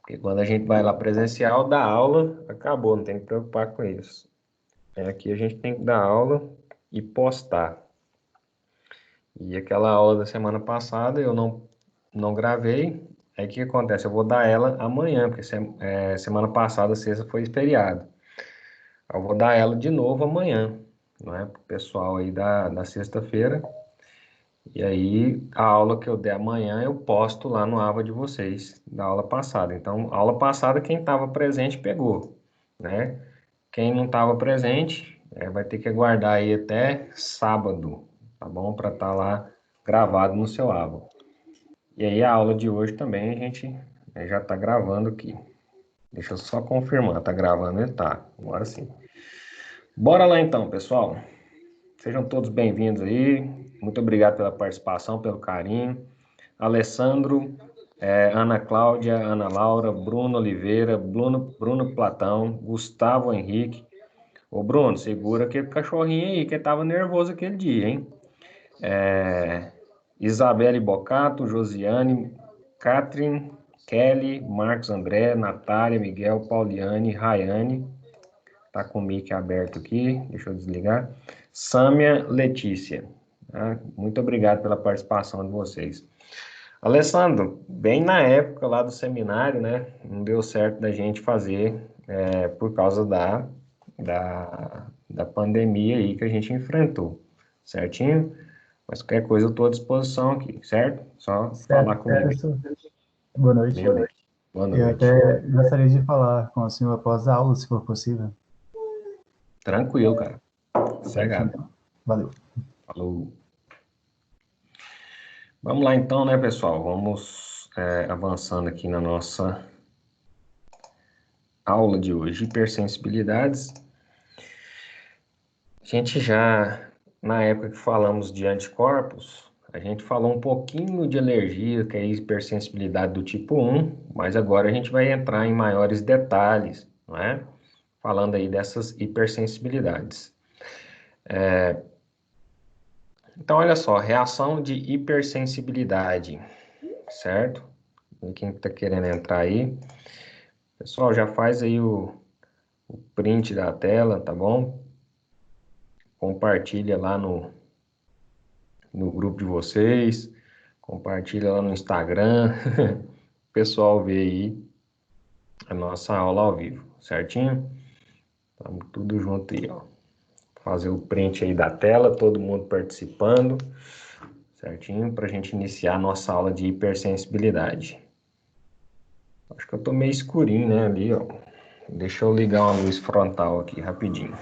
Porque quando a gente vai lá presencial, dá aula, acabou, não tem que preocupar com isso. Aqui a gente tem que dar aula e postar. E aquela aula da semana passada eu não gravei. Aí o que acontece? Eu vou dar ela amanhã, porque semana passada, sexta, foi feriado. Eu vou dar ela de novo amanhã, não é? Para o pessoal aí da sexta-feira. E aí, a aula que eu der amanhã, eu posto lá no Ava de vocês, da aula passada. Então, a aula passada, quem estava presente pegou, né? Quem não estava presente, vai ter que aguardar aí até sábado, tá bom? Para estar lá gravado no seu Ava. E aí, a aula de hoje também a gente já está gravando aqui. Deixa eu só confirmar, tá gravando? Ele tá, agora sim. Bora lá então, pessoal. Sejam todos bem-vindos aí. Muito obrigado pela participação, pelo carinho. Alessandro, Ana Cláudia, Ana Laura, Bruno Oliveira, Bruno Platão, Gustavo Henrique. Ô, Bruno, segura aquele cachorrinho aí, que tava nervoso aquele dia, hein? Isabelle Bocato, Josiane, Catherine, Kelly, Marcos André, Natália, Miguel, Pauliane, Rayane. Tá com o mic aberto aqui, deixa eu desligar. Sâmia, Letícia. Tá? Muito obrigado pela participação de vocês. Alessandro, bem na época lá do seminário, né? Não deu certo da gente fazer por causa da pandemia aí que a gente enfrentou, certinho? Mas qualquer coisa eu estou à disposição aqui, certo? Só falar Certo, comigo. certo. Boa noite. Beleza. Boa Eu noite. até gostaria de falar com o senhor após a aula, se for possível. Tranquilo, cara. Certinho, Cegado. então. Valeu. Falou. Vamos lá então, né, pessoal? Vamos avançando aqui na nossa aula de hoje. Hipersensibilidades. A gente já, na época que falamos de anticorpos, a gente falou um pouquinho de alergia, que é hipersensibilidade do tipo 1, mas agora a gente vai entrar em maiores detalhes, não é? Falando aí dessas hipersensibilidades. Então, olha só, reação de hipersensibilidade, certo? E quem está querendo entrar aí, pessoal, já faz aí o print da tela, tá bom? Compartilha lá no grupo de vocês, compartilha lá no Instagram, o pessoal vê aí a nossa aula ao vivo, certinho? Estamos tudo junto aí, ó. Fazer o print aí da tela, todo mundo participando, certinho? Para a gente iniciar a nossa aula de hipersensibilidade. Acho que eu tô meio escurinho, né, ali, ó. Deixa eu ligar uma luz frontal aqui, rapidinho.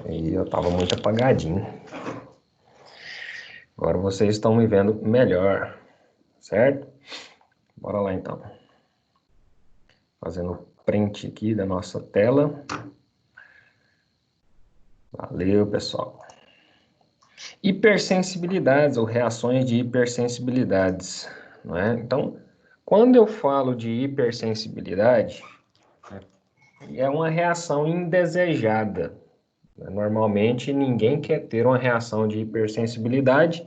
Aí eu tava muito apagadinho. Agora vocês estão me vendo melhor, certo? Bora lá então. Fazendo print aqui da nossa tela. Valeu, pessoal. Hipersensibilidades ou reações de hipersensibilidades, não é? Então, quando eu falo de hipersensibilidade, é uma reação indesejada. Normalmente, ninguém quer ter uma reação de hipersensibilidade,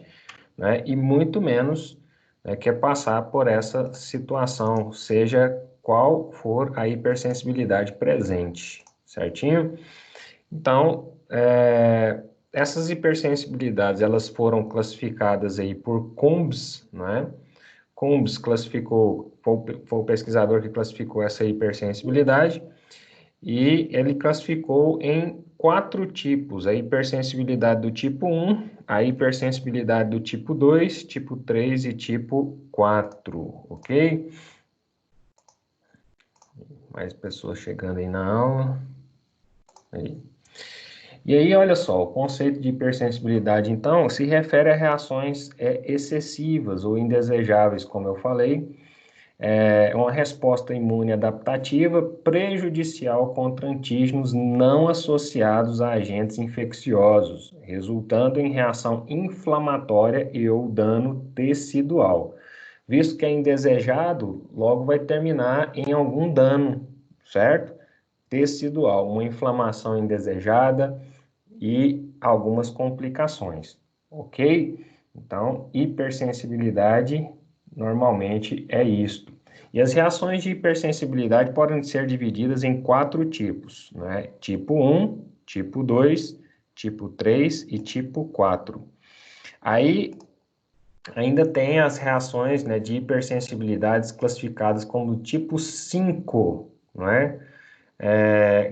né? E muito menos quer passar por essa situação, seja qual for a hipersensibilidade presente, certinho? Então, essas hipersensibilidades, elas foram classificadas aí por Combs, né? Combs classificou, foi o pesquisador que classificou essa hipersensibilidade, e ele classificou em 4 tipos: a hipersensibilidade do tipo 1, a hipersensibilidade do tipo 2, tipo 3 e tipo 4, ok? Mais pessoas chegando aí na aula. Aí. E aí, olha só, o conceito de hipersensibilidade, então, se refere a reações excessivas ou indesejáveis, como eu falei, uma resposta imune adaptativa prejudicial contra antígenos não associados a agentes infecciosos, resultando em reação inflamatória e ou dano tecidual. Visto que é indesejado, logo vai terminar em algum dano, certo? Tecidual, uma inflamação indesejada e algumas complicações. ok? Então, hipersensibilidade normalmente é isto. E as reações de hipersensibilidade podem ser divididas em 4 tipos, né? Tipo 1, tipo 2, tipo 3 e tipo 4. Aí, ainda tem as reações, né, de hipersensibilidades classificadas como tipo 5, não é?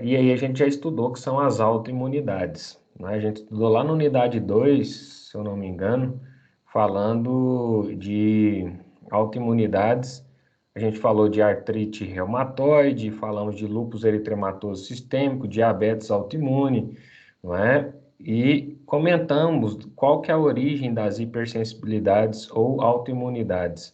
E aí a gente já estudou que são as autoimunidades, né? A gente estudou lá na unidade 2, se eu não me engano, falando de autoimunidades. A gente falou de artrite reumatoide, falamos de lúpus eritematoso sistêmico, diabetes autoimune, não é? E comentamos qual que é a origem das hipersensibilidades ou autoimunidades,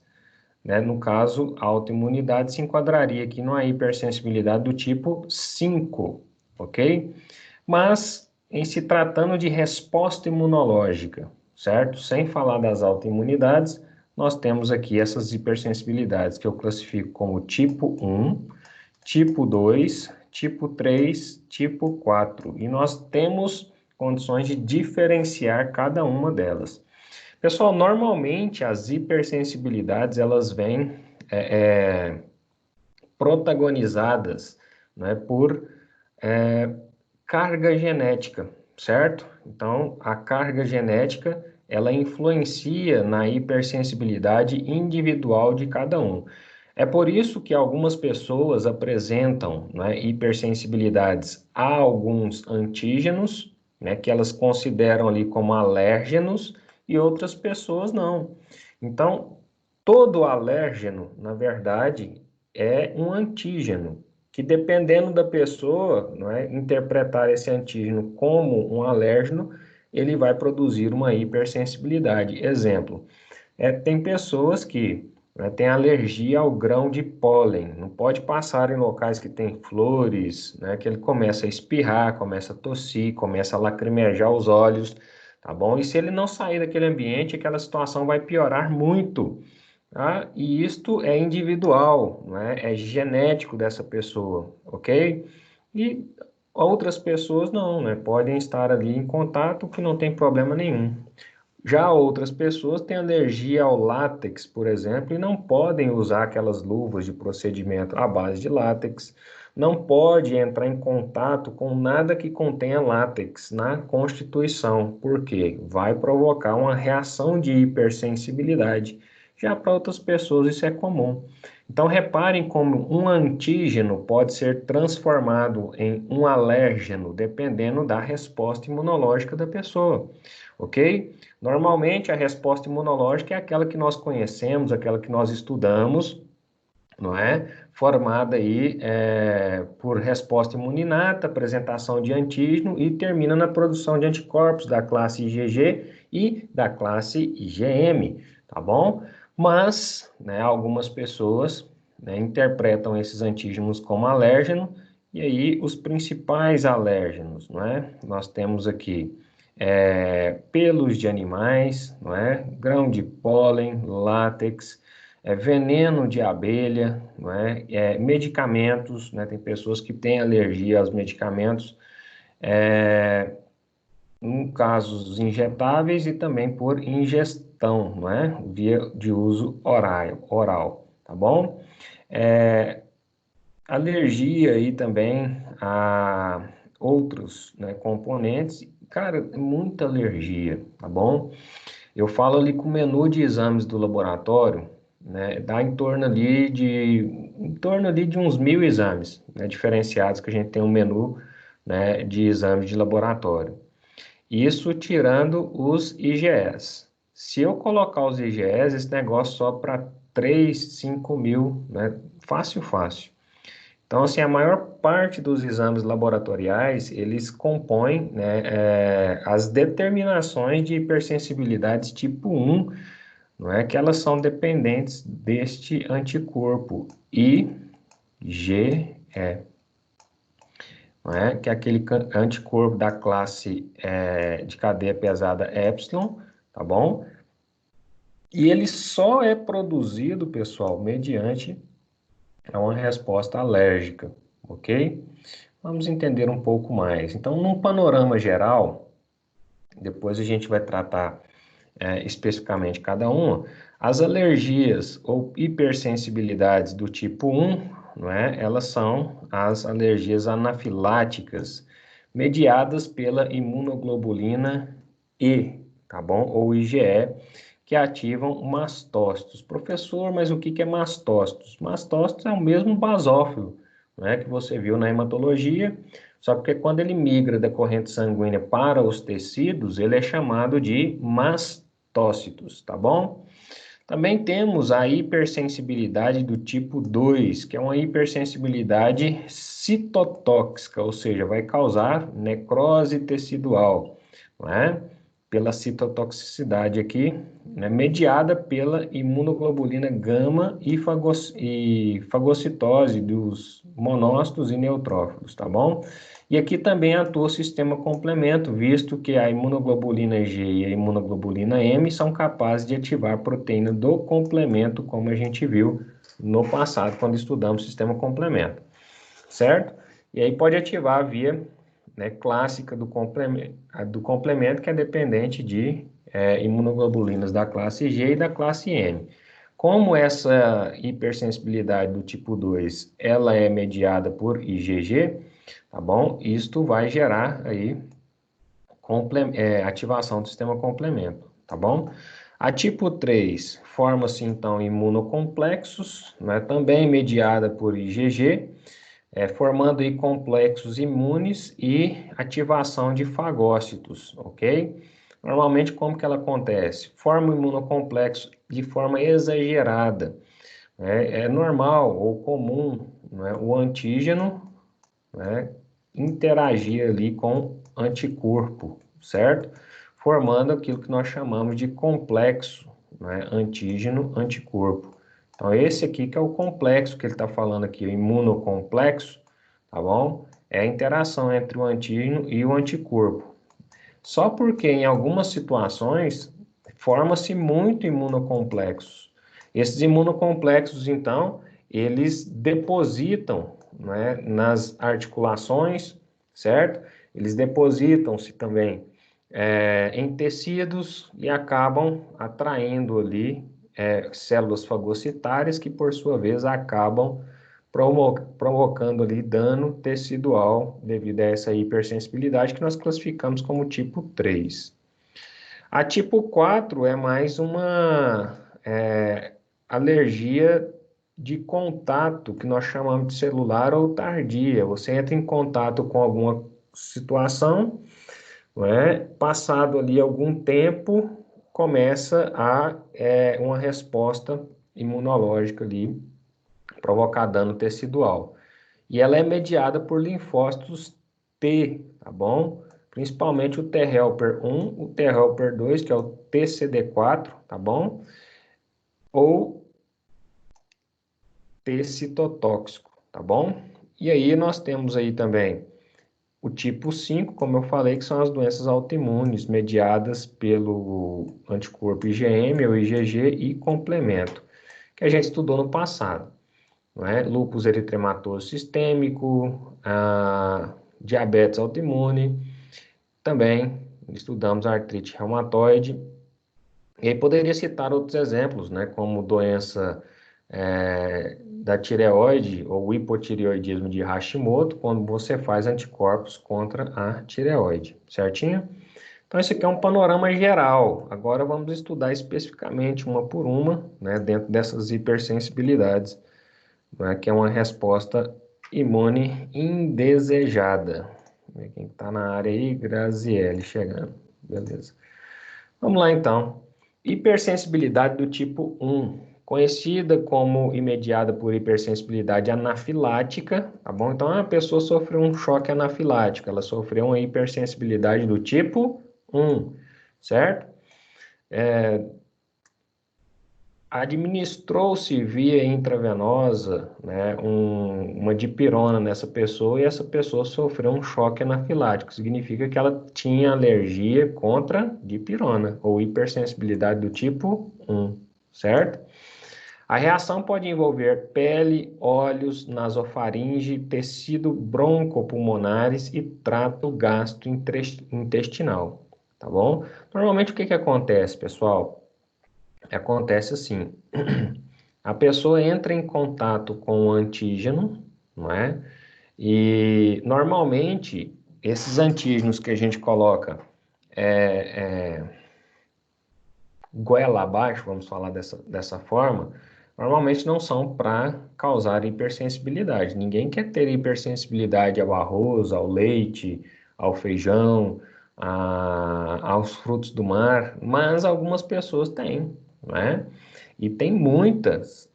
né? No caso, a autoimunidade se enquadraria aqui numa hipersensibilidade do tipo 5, ok? Mas, em se tratando de resposta imunológica, certo? Sem falar das autoimunidades, nós temos aqui essas hipersensibilidades que eu classifico como tipo 1, tipo 2, tipo 3, tipo 4. E nós temos condições de diferenciar cada uma delas. Pessoal, normalmente as hipersensibilidades elas vêm é, é, protagonizadas, né, por é, carga genética, certo? Então, a carga genética ela influencia na hipersensibilidade individual de cada um. É por isso que algumas pessoas apresentam, né, hipersensibilidades a alguns antígenos, né, que elas consideram ali como alérgenos, e outras pessoas não. Então, todo alérgeno, na verdade, é um antígeno, que dependendo da pessoa, não é, interpretar esse antígeno como um alérgeno, ele vai produzir uma hipersensibilidade. Exemplo, tem pessoas que, né, têm alergia ao grão de pólen, não pode passar em locais que tem flores, né, que ele começa a espirrar, começa a tossir, começa a lacrimejar os olhos, tá bom? E se ele não sair daquele ambiente, aquela situação vai piorar muito. Tá? E isto é individual, né? É genético dessa pessoa, ok? E outras pessoas não, né? Podem estar ali em contato que não tem problema nenhum. Já outras pessoas têm alergia ao látex, por exemplo, e não podem usar aquelas luvas de procedimento à base de látex, não pode entrar em contato com nada que contenha látex na constituição, porque vai provocar uma reação de hipersensibilidade. Já para outras pessoas isso é comum. Então reparem como um antígeno pode ser transformado em um alérgeno, dependendo da resposta imunológica da pessoa, ok? Normalmente, a resposta imunológica é aquela que nós conhecemos, aquela que nós estudamos, não é? Formada aí por resposta imuninata, apresentação de antígeno e termina na produção de anticorpos da classe IgG e da classe IgM, tá bom? Mas, né, algumas pessoas, né, interpretam esses antígenos como alérgeno e aí os principais alérgenos, não é? Nós temos aqui pelos de animais, não é? Grão de pólen, látex, veneno de abelha, não é? Medicamentos, né? Tem pessoas que têm alergia aos medicamentos, em casos injetáveis e também por ingestão, não é? Via de uso oral, tá bom? É, Alergia aí também a outros, né, componentes, cara, muita alergia, tá bom? Eu falo ali com o menu de exames do laboratório, né, dá em torno ali de uns 1.000 exames, né, diferenciados que a gente tem um menu, né, de exames de laboratório. Isso tirando os IgEs. Se eu colocar os IgEs, esse negócio só para 3, 5 mil, né, fácil, fácil. Então, assim, a maior parte dos exames laboratoriais, eles compõem, né, as determinações de hipersensibilidades tipo 1, não é que elas são dependentes deste anticorpo IgE, não é que é aquele anticorpo da classe de cadeia pesada epsilon, tá bom? E ele só é produzido, pessoal, mediante uma resposta alérgica, ok? Vamos entender um pouco mais. Então, num panorama geral, depois a gente vai tratar especificamente cada uma, as alergias ou hipersensibilidades do tipo 1, não é? Elas são as alergias anafiláticas, mediadas pela imunoglobulina E, tá bom? Ou IgE, que ativam mastócitos. Professor, mas o que é mastócitos? Mastócitos é o mesmo basófilo, né, que você viu na hematologia, só porque quando ele migra da corrente sanguínea para os tecidos, ele é chamado de mastócitos, tá bom? Também temos a hipersensibilidade do tipo 2, que é uma hipersensibilidade citotóxica, ou seja, vai causar necrose tecidual, não é? Pela citotoxicidade aqui, né? Mediada pela imunoglobulina gama e fagocitose dos monócitos e neutrófilos, tá bom? E aqui também atua o sistema complemento, visto que a imunoglobulina G e a imunoglobulina M são capazes de ativar a proteína do complemento, como a gente viu no passado, quando estudamos o sistema complemento, certo? E aí pode ativar a via, né, clássica do complemento, que é dependente de imunoglobulinas da classe G e da classe M. Como essa hipersensibilidade do tipo 2, ela é mediada por IgG, tá bom? Isto vai gerar aí ativação do sistema complemento, tá bom? A tipo 3 forma-se então imunocomplexos, né, também mediada por IgG, formando aí complexos imunes e ativação de fagócitos, ok? Normalmente como que ela acontece? Forma o imunocomplexo de forma exagerada. É normal ou comum, né, o antígeno, né, interagir ali com anticorpo, certo? Formando aquilo que nós chamamos de complexo, né, antígeno-anticorpo. Então, esse aqui que é o complexo que ele está falando aqui, o imunocomplexo, tá bom? É a interação entre o antígeno e o anticorpo. Só porque em algumas situações forma-se muito imunocomplexos. Esses imunocomplexos, então, eles depositam, né, nas articulações, certo? Eles depositam-se também em tecidos e acabam atraindo ali células fagocitárias que, por sua vez, acabam provocando ali dano tecidual devido a essa hipersensibilidade que nós classificamos como tipo 3. A tipo 4 é mais uma alergia de contato, que nós chamamos de celular ou tardia. Você entra em contato com alguma situação, não é? Passado ali algum tempo, começa uma resposta imunológica ali, provocar dano tecidual. E ela é mediada por linfócitos T, tá bom? Principalmente o T helper 1, o T helper 2, que é o TCD4, tá bom? Ou T citotóxico, tá bom? E aí nós temos aí também o tipo 5, como eu falei, que são as doenças autoimunes mediadas pelo anticorpo IgM ou IgG e complemento, que a gente estudou no passado. Não é? Lúpus eritematoso sistêmico, diabetes autoimune, também estudamos a artrite reumatoide, e aí poderia citar outros exemplos, né, como doença da tireoide ou hipotireoidismo de Hashimoto, quando você faz anticorpos contra a tireoide, certinho? Então, esse aqui é um panorama geral. Agora vamos estudar especificamente uma por uma, né, dentro dessas hipersensibilidades, né, que é uma resposta imune indesejada. Quem está na área aí, Graziele chegando. Beleza. Vamos lá então. Hipersensibilidade do tipo 1, conhecida como imediada por hipersensibilidade anafilática, tá bom? Então a pessoa sofreu um choque anafilático, ela sofreu uma hipersensibilidade do tipo 1, certo? Administrou-se via intravenosa, né, uma dipirona nessa pessoa e essa pessoa sofreu um choque anafilático. Significa que ela tinha alergia contra dipirona ou hipersensibilidade do tipo 1, certo? A reação pode envolver pele, olhos, nasofaringe, tecido broncopulmonares e trato gastrointestinal. tá bom? Normalmente o que que acontece, pessoal? Acontece assim, a pessoa entra em contato com o antígeno, não é? E normalmente esses antígenos que a gente coloca goela abaixo, vamos falar dessa forma, normalmente não são para causar hipersensibilidade. Ninguém quer ter hipersensibilidade ao arroz, ao leite, ao feijão, aos frutos do mar, mas algumas pessoas têm, né? E tem muitas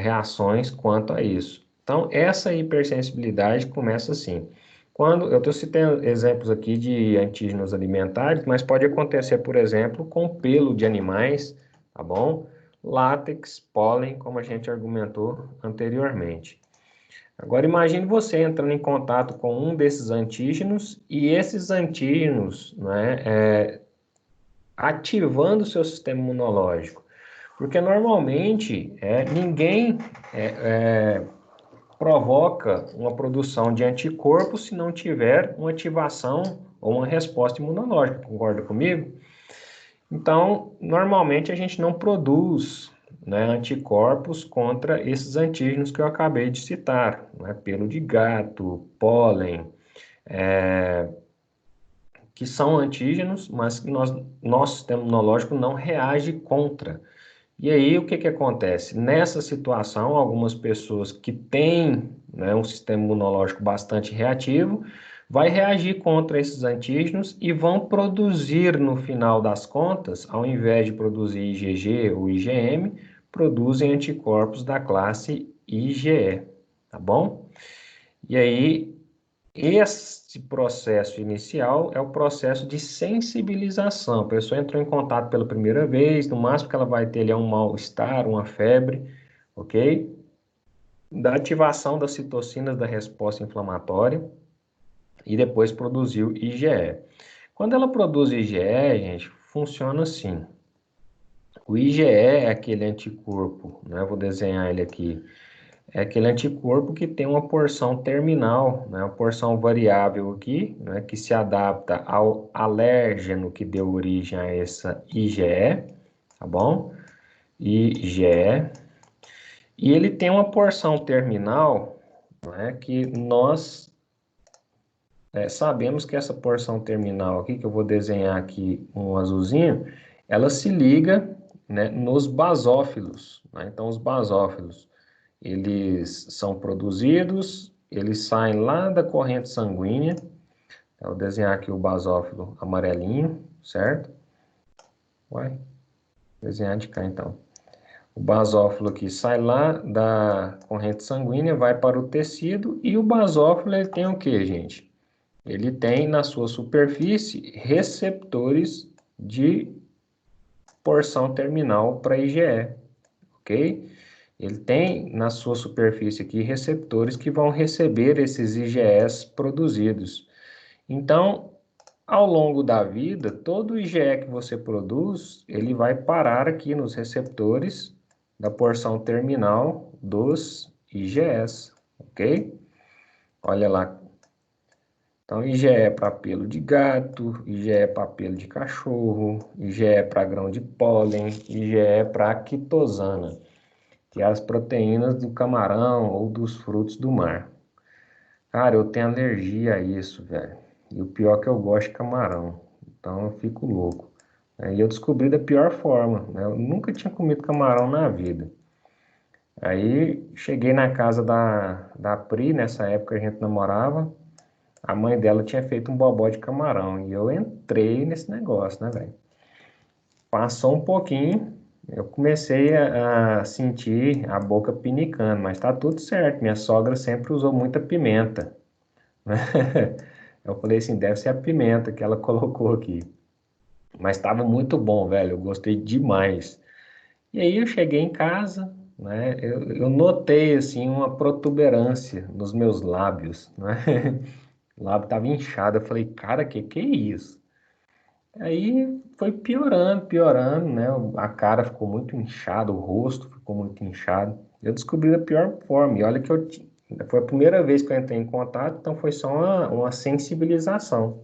reações quanto a isso. Então, essa hipersensibilidade começa assim. Quando eu estou citando exemplos aqui de antígenos alimentares, mas pode acontecer, por exemplo, com pelo de animais, tá bom? Látex, pólen, como a gente argumentou anteriormente. Agora imagine você entrando em contato com um desses antígenos e esses antígenos, né, ativando o seu sistema imunológico. Porque normalmente ninguém provoca uma produção de anticorpos se não tiver uma ativação ou uma resposta imunológica, concorda comigo? Então, normalmente a gente não produz, né, anticorpos contra esses antígenos que eu acabei de citar, né, pelo de gato, pólen, que são antígenos, mas que nosso sistema imunológico não reage contra. E aí, o que que acontece? Nessa situação, algumas pessoas que têm, né, um sistema imunológico bastante reativo, vai reagir contra esses antígenos e vão produzir, no final das contas, ao invés de produzir IgG ou IgM, produzem anticorpos da classe IgE, tá bom? E aí, esse processo inicial é o processo de sensibilização. A pessoa entrou em contato pela primeira vez, no máximo que ela vai ter ali é um mal-estar, uma febre, ok? Da ativação das citocinas da resposta inflamatória e depois produziu IgE. Quando ela produz IgE, gente, funciona assim. O IgE é aquele anticorpo, né? Eu vou desenhar ele aqui. É aquele anticorpo que tem uma porção terminal, né, uma porção variável aqui, né, que se adapta ao alérgeno que deu origem a essa IgE, tá bom? IgE. E ele tem uma porção terminal, né, que nós sabemos que essa porção terminal aqui, que eu vou desenhar aqui um azulzinho, ela se liga, né, nos basófilos, né? Então, os basófilos eles são produzidos, eles saem lá da corrente sanguínea. Eu vou desenhar aqui o basófilo amarelinho, certo? Vai desenhar de cá então. O basófilo aqui sai lá da corrente sanguínea, vai para o tecido e o basófilo ele tem o que, gente? Ele tem na sua superfície receptores de porção terminal para IgE, ok? Ele tem na sua superfície aqui receptores que vão receber esses IgEs produzidos. Então, ao longo da vida, todo IgE que você produz, ele vai parar aqui nos receptores da porção terminal dos IgEs, ok? Olha lá. Então, IgE para pelo de gato, IgE para pelo de cachorro, IgE para grão de pólen, IgE para quitosana, que é as proteínas do camarão ou dos frutos do mar. Cara, eu tenho alergia a isso, velho. E o pior é que eu gosto de camarão. Então eu fico louco. E eu descobri da pior forma, né? Eu nunca tinha comido camarão na vida. Aí cheguei na casa da Pri, nessa época a gente namorava. A mãe dela tinha feito um bobó de camarão. E eu entrei nesse negócio, né, velho? Passou um pouquinho, eu comecei a sentir a boca pinicando, mas tá tudo certo. Minha sogra sempre usou muita pimenta, né? Eu falei assim, deve ser a pimenta que ela colocou aqui. Mas estava muito bom, velho. Eu gostei demais. E aí eu cheguei em casa, né? Eu notei assim uma protuberância nos meus lábios, né? O lábio estava inchado. Eu falei, cara, que é isso? Aí foi piorando, piorando, né? A cara ficou muito inchada, o rosto ficou muito inchado. Eu descobri da pior forma. E olha que foi a primeira vez que eu entrei em contato, então foi só uma sensibilização.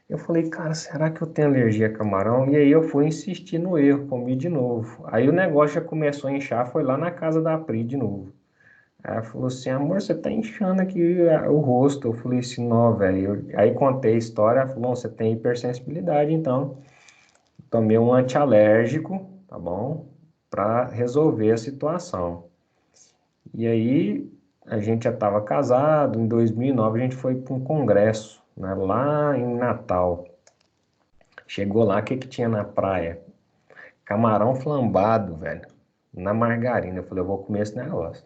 Eu falei, cara, será que eu tenho alergia a camarão? E aí eu fui insistir no erro, comi de novo. Aí o negócio já começou a inchar, foi lá na casa da Pri de novo. Aí ela falou assim, amor, você tá inchando aqui o rosto. Eu falei assim, não, velho. Aí contei a história, ela falou, "Não, você tem hipersensibilidade, então. Tomei um antialérgico, tá bom? Para resolver a situação. E aí a gente já estava casado, em 2009 a gente foi para um congresso, né, lá em Natal. Chegou lá, o que que tinha na praia? Camarão flambado, velho, na margarina. Eu falei, eu vou comer esse negócio.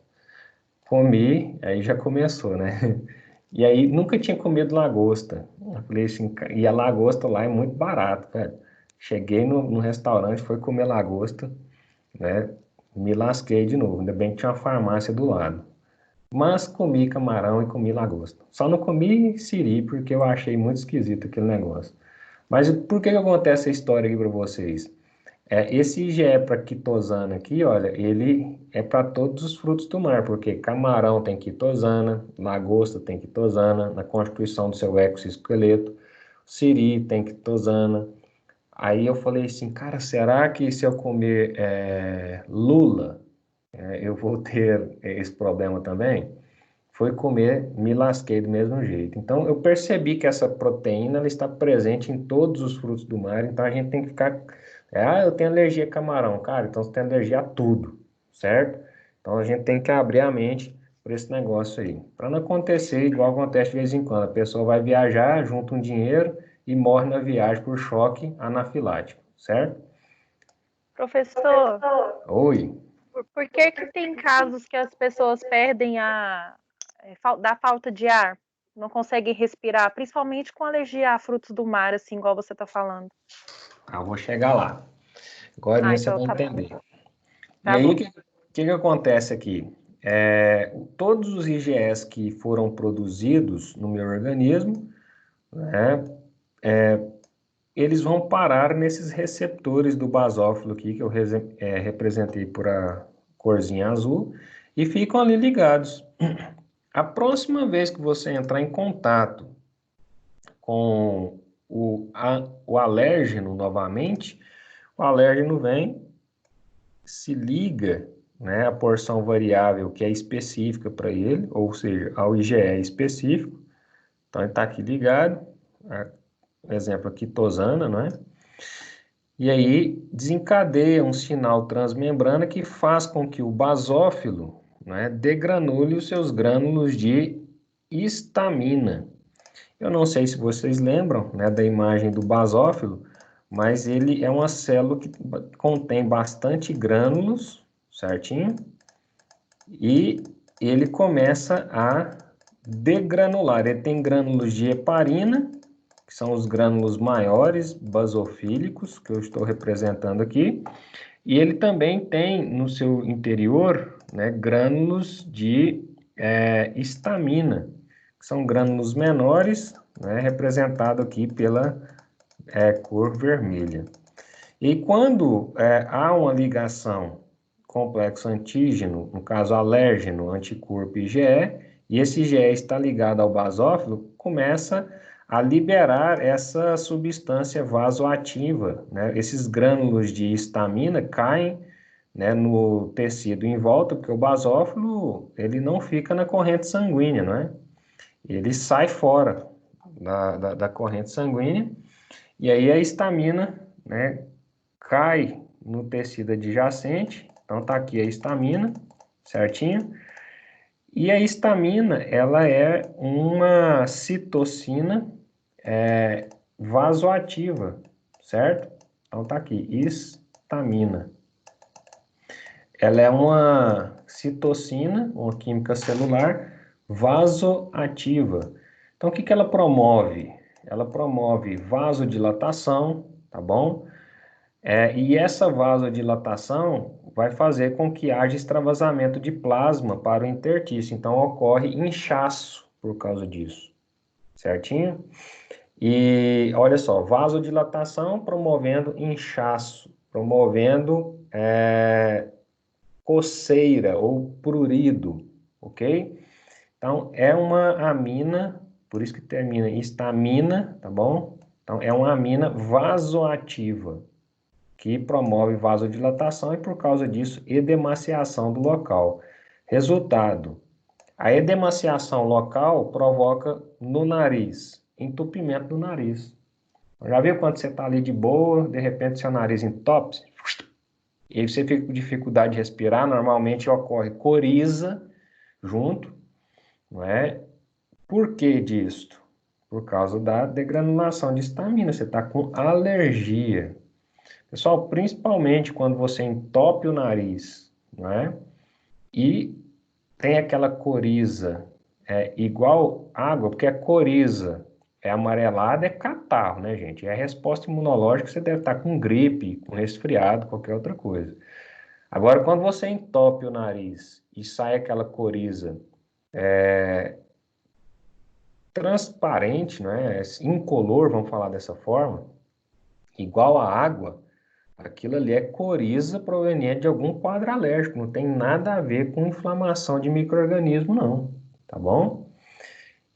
Comi, aí já começou, né? E aí nunca tinha comido lagosta. Eu falei assim, e a lagosta lá é muito barato, velho. Cheguei no restaurante, foi comer lagosta, né? Me lasquei de novo. Ainda bem que tinha uma farmácia do lado. Mas comi camarão e comi lagosta. Só não comi siri porque eu achei muito esquisito aquele negócio. Mas por que que eu conto essa história aqui para vocês? Esse IgE para quitosana aqui, olha, ele é para todos os frutos do mar, porque camarão tem quitosana, lagosta tem quitosana, na constituição do seu exoesqueleto, siri tem quitosana. Aí eu falei assim, cara, será que se eu comer lula, eu vou ter esse problema também? Foi comer, me lasquei do mesmo jeito. Então, eu percebi que essa proteína ela está presente em todos os frutos do mar, então a gente tem que ficar. Eu tenho alergia a camarão, cara, então você tem alergia a tudo, certo? Então a gente tem que abrir a mente para esse negócio aí. Para não acontecer igual acontece de vez em quando, a pessoa vai viajar, junta um dinheiro e morre na viagem por choque anafilático, certo? Professor, Oi. por que que tem casos que as pessoas perdem da falta de ar, não conseguem respirar, principalmente com alergia a frutos do mar, assim, igual você está falando? Eu vou chegar lá. Agora você Então vai tá bom, entender. E tá aí, o bom. que acontece aqui? Todos os IgEs que foram produzidos no meu organismo, né, eles vão parar nesses receptores do basófilo aqui, que eu representei por a corzinha azul, e ficam ali ligados. A próxima vez que você entrar em contato com o alérgeno novamente, o alérgeno vem, se liga, né, a porção variável que é específica para ele, ou seja, ao IgE específico. Então, ele está aqui ligado, exemplo, a quitosana, não é? E aí desencadeia um sinal transmembrana que faz com que o basófilo, né, degranule os seus grânulos de histamina. Eu não sei se vocês lembram, né, da imagem do basófilo, mas ele é uma célula que contém bastante grânulos, certinho? E ele começa a degranular. Ele tem grânulos de heparina, que são os grânulos maiores basofílicos, que eu estou representando aqui, e ele também tem no seu interior, né, grânulos de histamina, que são grânulos menores, né, representado aqui pela cor vermelha. E quando há uma ligação complexo antígeno, no caso alérgeno, anticorpo IgE, e esse IgE está ligado ao basófilo, começa a liberar essa substância vasoativa, né? Esses grânulos de histamina caem, né, no tecido em volta, porque o basófilo ele não fica na corrente sanguínea, não é? Ele sai fora da corrente sanguínea, e aí a histamina, né, cai no tecido adjacente. Então tá aqui a histamina, certinho? E a histamina, ela é uma citocina vasoativa, certo? Então tá aqui, histamina. Ela é uma citocina, uma química celular vasoativa. Então o que que ela promove? Ela promove vasodilatação, tá bom? E essa vasodilatação vai fazer com que haja extravasamento de plasma para o interstício. Então, ocorre inchaço por causa disso. Certinho? E olha só, vasodilatação promovendo inchaço, promovendo coceira ou prurido, ok? Então, é uma amina, por isso que termina histamina, tá bom? Então, é uma amina vasoativa, que promove vasodilatação e, por causa disso, edemaciação do local. Resultado: a edemaciação local provoca no nariz, entupimento do nariz. Já viu quando você está ali de boa, de repente seu nariz entope? E aí você fica com dificuldade de respirar, normalmente ocorre coriza junto, não é? Por que disto? Por causa da degranulação de histamina, você está com alergia. Pessoal, principalmente quando você entope o nariz, não é? E tem aquela coriza, igual água, porque a coriza é amarelada, é catarro, né, gente? É a resposta imunológica, você deve estar com gripe, com resfriado, qualquer outra coisa. Agora, quando você entope o nariz e sai aquela coriza transparente, né, incolor, vamos falar dessa forma, igual a água, aquilo ali é coriza proveniente de algum quadro alérgico, não tem nada a ver com inflamação de micro-organismo, não, tá bom?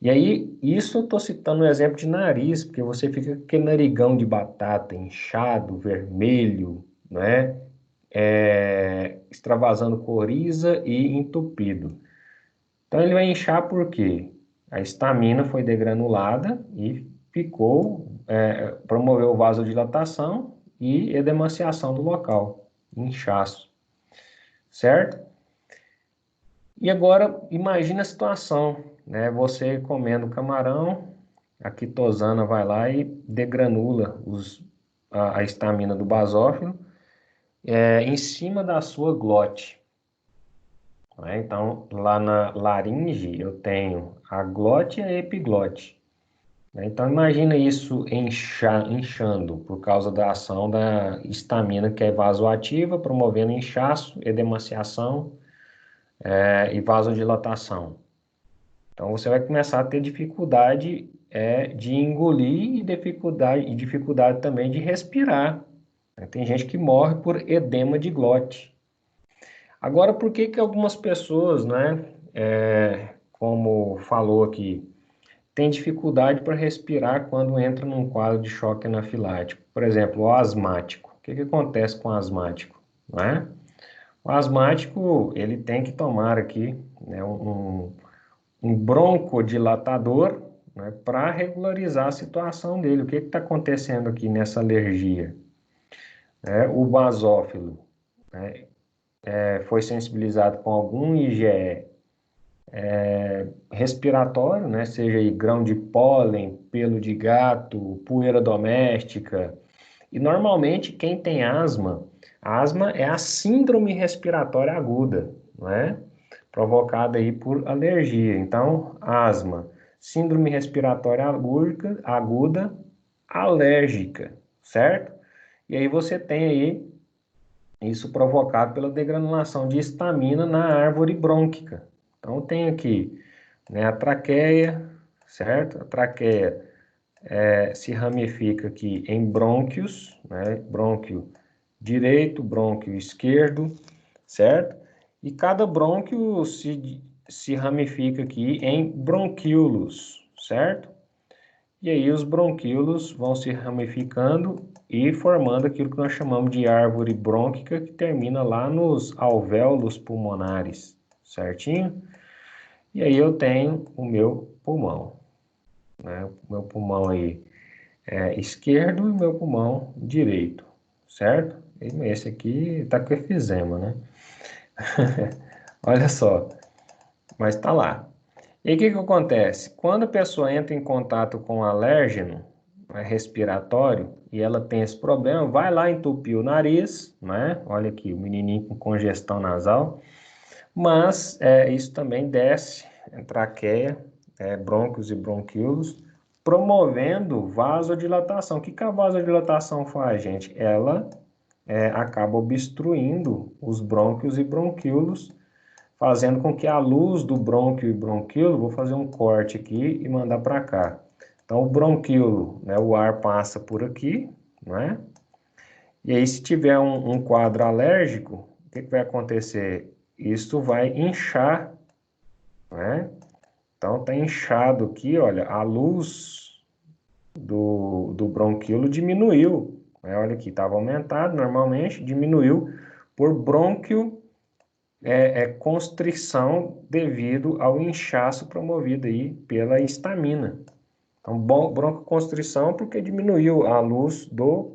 E aí, isso eu estou citando um exemplo de nariz, porque você fica com aquele narigão de batata, inchado, vermelho, né? Extravasando coriza e entupido. Então, ele vai inchar por quê? A histamina foi degranulada e promoveu vasodilatação e edemaciação do local, inchaço, certo? E agora, imagina a situação, né? Você comendo camarão, a quitosana vai lá e degranula a histamina do basófilo em cima da sua glote. Né? Então, lá na laringe, eu tenho a glote e a epiglote. Né? Então, imagina isso inchando por causa da ação da histamina, que é vasoativa, promovendo inchaço, edemaciação e vasodilatação. Então, você vai começar a ter dificuldade de engolir e dificuldade também de respirar. Tem gente que morre por edema de glote. Agora, por que que algumas pessoas, né, como falou aqui, tem dificuldade para respirar quando entra num quadro de choque anafilático? Por exemplo, o asmático. O que que acontece com o asmático? Né? O asmático, ele tem que tomar aqui, né, um broncodilatador, né, para regularizar a situação dele. O que está acontecendo aqui nessa alergia? O basófilo, né, foi sensibilizado com algum IgE respiratório, né, seja aí grão de pólen, pelo de gato, poeira doméstica. E normalmente quem tem asma, a asma é a síndrome respiratória aguda, não é? Provocada aí por alergia. Então, asma, síndrome respiratória aguda, alérgica, certo? E aí você tem aí isso provocado pela degranulação de histamina na árvore brônquica. Então, tem aqui, né, a traqueia, certo? A traqueia se ramifica aqui em brônquios, né? Brônquio direito, brônquio esquerdo, certo? E cada brônquio se ramifica aqui em bronquíolos, certo? E aí os bronquíolos vão se ramificando e formando aquilo que nós chamamos de árvore brônquica, que termina lá nos alvéolos pulmonares, certinho? E aí eu tenho o meu pulmão, né? O meu pulmão aí esquerdo e o meu pulmão direito, certo? Esse aqui tá com efizema, né? Olha só, mas tá lá. E o que que acontece? Quando a pessoa entra em contato com alérgeno, né, respiratório, e ela tem esse problema, vai lá entupir o nariz, né? Olha aqui, o menininho com congestão nasal, mas isso também desce, traqueia, brônquios e bronquíolos, promovendo vasodilatação. O que que a vasodilatação faz, gente? Ela acaba obstruindo os brônquios e bronquíolos, fazendo com que a luz do brônquio e bronquíolo, vou fazer um corte aqui e mandar para cá. Então, o bronquíolo, né, o ar passa por aqui, né? E aí, se tiver um quadro alérgico, o que que vai acontecer? Isso vai inchar, né? Então, tá inchado aqui, olha, a luz do bronquíolo diminuiu. Olha aqui, estava aumentado normalmente, diminuiu por constrição devido ao inchaço promovido aí pela histamina. Então, broncoconstrição porque diminuiu a luz do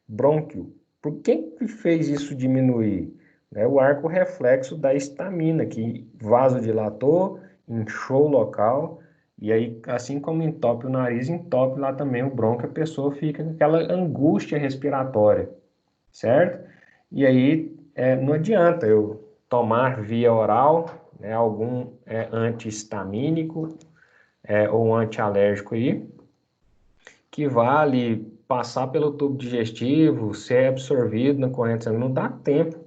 brônquio. Por que fez isso diminuir? O arco reflexo da histamina, que vasodilatou, inchou o local, e aí, assim como entope o nariz, entope lá também o brônquio, a pessoa fica com aquela angústia respiratória, certo? E aí, não adianta eu tomar via oral, algum antihistamínico ou um antialérgico aí, que vale passar pelo tubo digestivo, ser absorvido na corrente sanguínea, não dá tempo.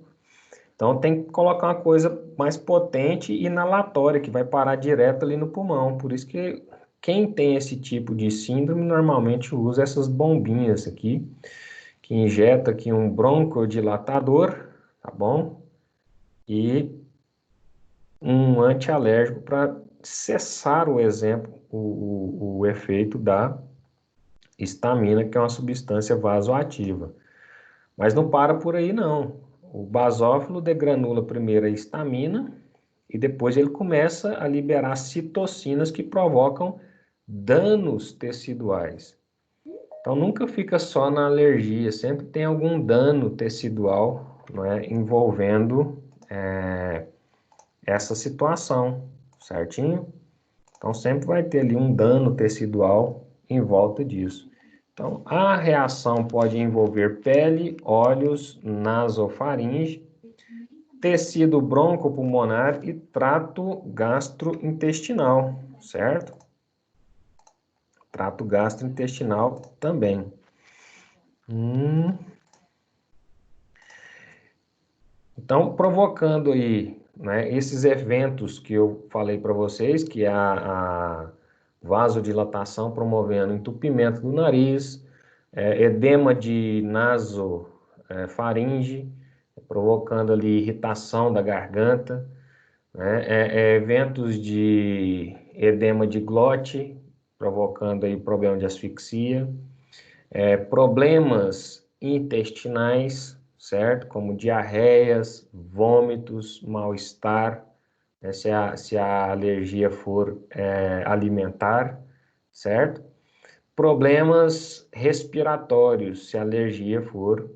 Então tem que colocar uma coisa mais potente e inalatória, que vai parar direto ali no pulmão. Por isso que quem tem esse tipo de síndrome normalmente usa essas bombinhas aqui, que injeta aqui um broncodilatador, tá bom? E um antialérgico para cessar o efeito da histamina, que é uma substância vasoativa. Mas não para por aí, não. O basófilo degranula primeiro a histamina e depois ele começa a liberar citocinas que provocam danos teciduais. Então nunca fica só na alergia, sempre tem algum dano tecidual, envolvendo essa situação, certinho? Então sempre vai ter ali um dano tecidual em volta disso. Então, a reação pode envolver pele, olhos, nasofaringe, tecido broncopulmonar e trato gastrointestinal, certo? Trato gastrointestinal também. Então, provocando aí, esses eventos que eu falei para vocês, que é a vasodilatação promovendo entupimento do nariz, edema de nasofaringe, provocando ali irritação da garganta, eventos de edema de glote, provocando aí problema de asfixia, problemas intestinais, certo? Como diarreias, vômitos, mal-estar, se a alergia for alimentar, certo? Problemas respiratórios, se a alergia for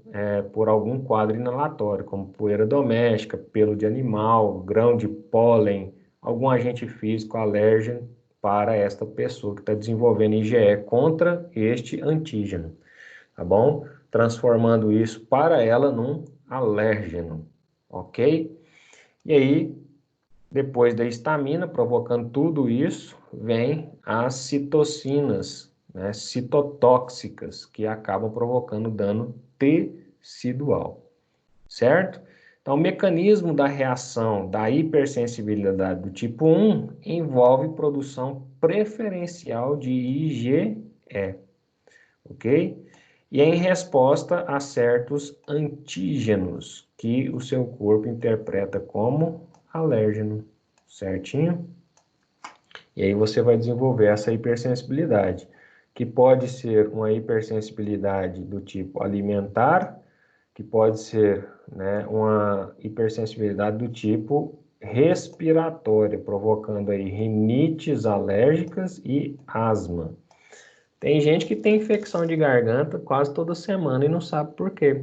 por algum quadro inalatório, como poeira doméstica, pelo de animal, grão de pólen, algum agente físico alérgeno para esta pessoa que está desenvolvendo IgE contra este antígeno, tá bom? Transformando isso para ela num alérgeno, ok? E aí, depois da histamina, provocando tudo isso, vem as citocinas, citotóxicas, que acabam provocando dano tecidual, certo? Então, o mecanismo da reação da hipersensibilidade do tipo 1 envolve produção preferencial de IgE, ok? E é em resposta a certos antígenos que o seu corpo interpreta como alérgeno, certinho? E aí você vai desenvolver essa hipersensibilidade, que pode ser uma hipersensibilidade do tipo alimentar, que pode ser uma hipersensibilidade do tipo respiratória, provocando aí rinites alérgicas e asma. Tem gente que tem infecção de garganta quase toda semana e não sabe por quê.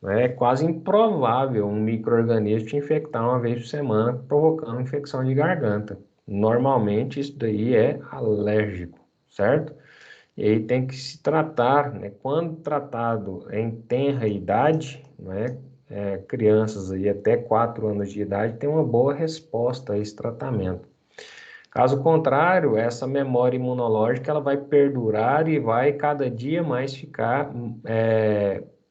É quase improvável um micro-organismo te infectar uma vez por semana, provocando infecção de garganta. Normalmente isso daí é alérgico, certo? E aí tem que se tratar, quando tratado em tenra idade, crianças aí até 4 anos de idade tem uma boa resposta a esse tratamento. Caso contrário, essa memória imunológica ela vai perdurar e vai cada dia mais ficar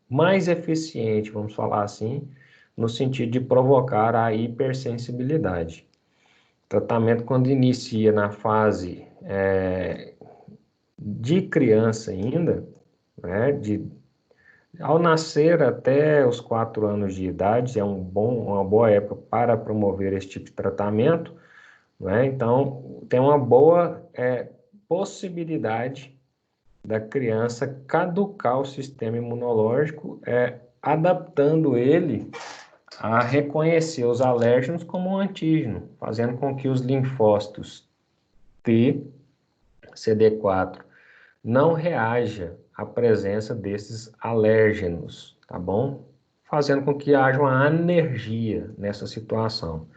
mais eficiente, vamos falar assim, no sentido de provocar a hipersensibilidade. O tratamento, quando inicia na fase de criança ainda, ao nascer até os 4 anos de idade, é uma boa época para promover esse tipo de tratamento. Então, tem uma boa possibilidade da criança caducar o sistema imunológico, adaptando ele a reconhecer os alérgenos como um antígeno, fazendo com que os linfócitos T, CD4, não reaja à presença desses alérgenos, tá bom? Fazendo com que haja uma anergia nessa situação.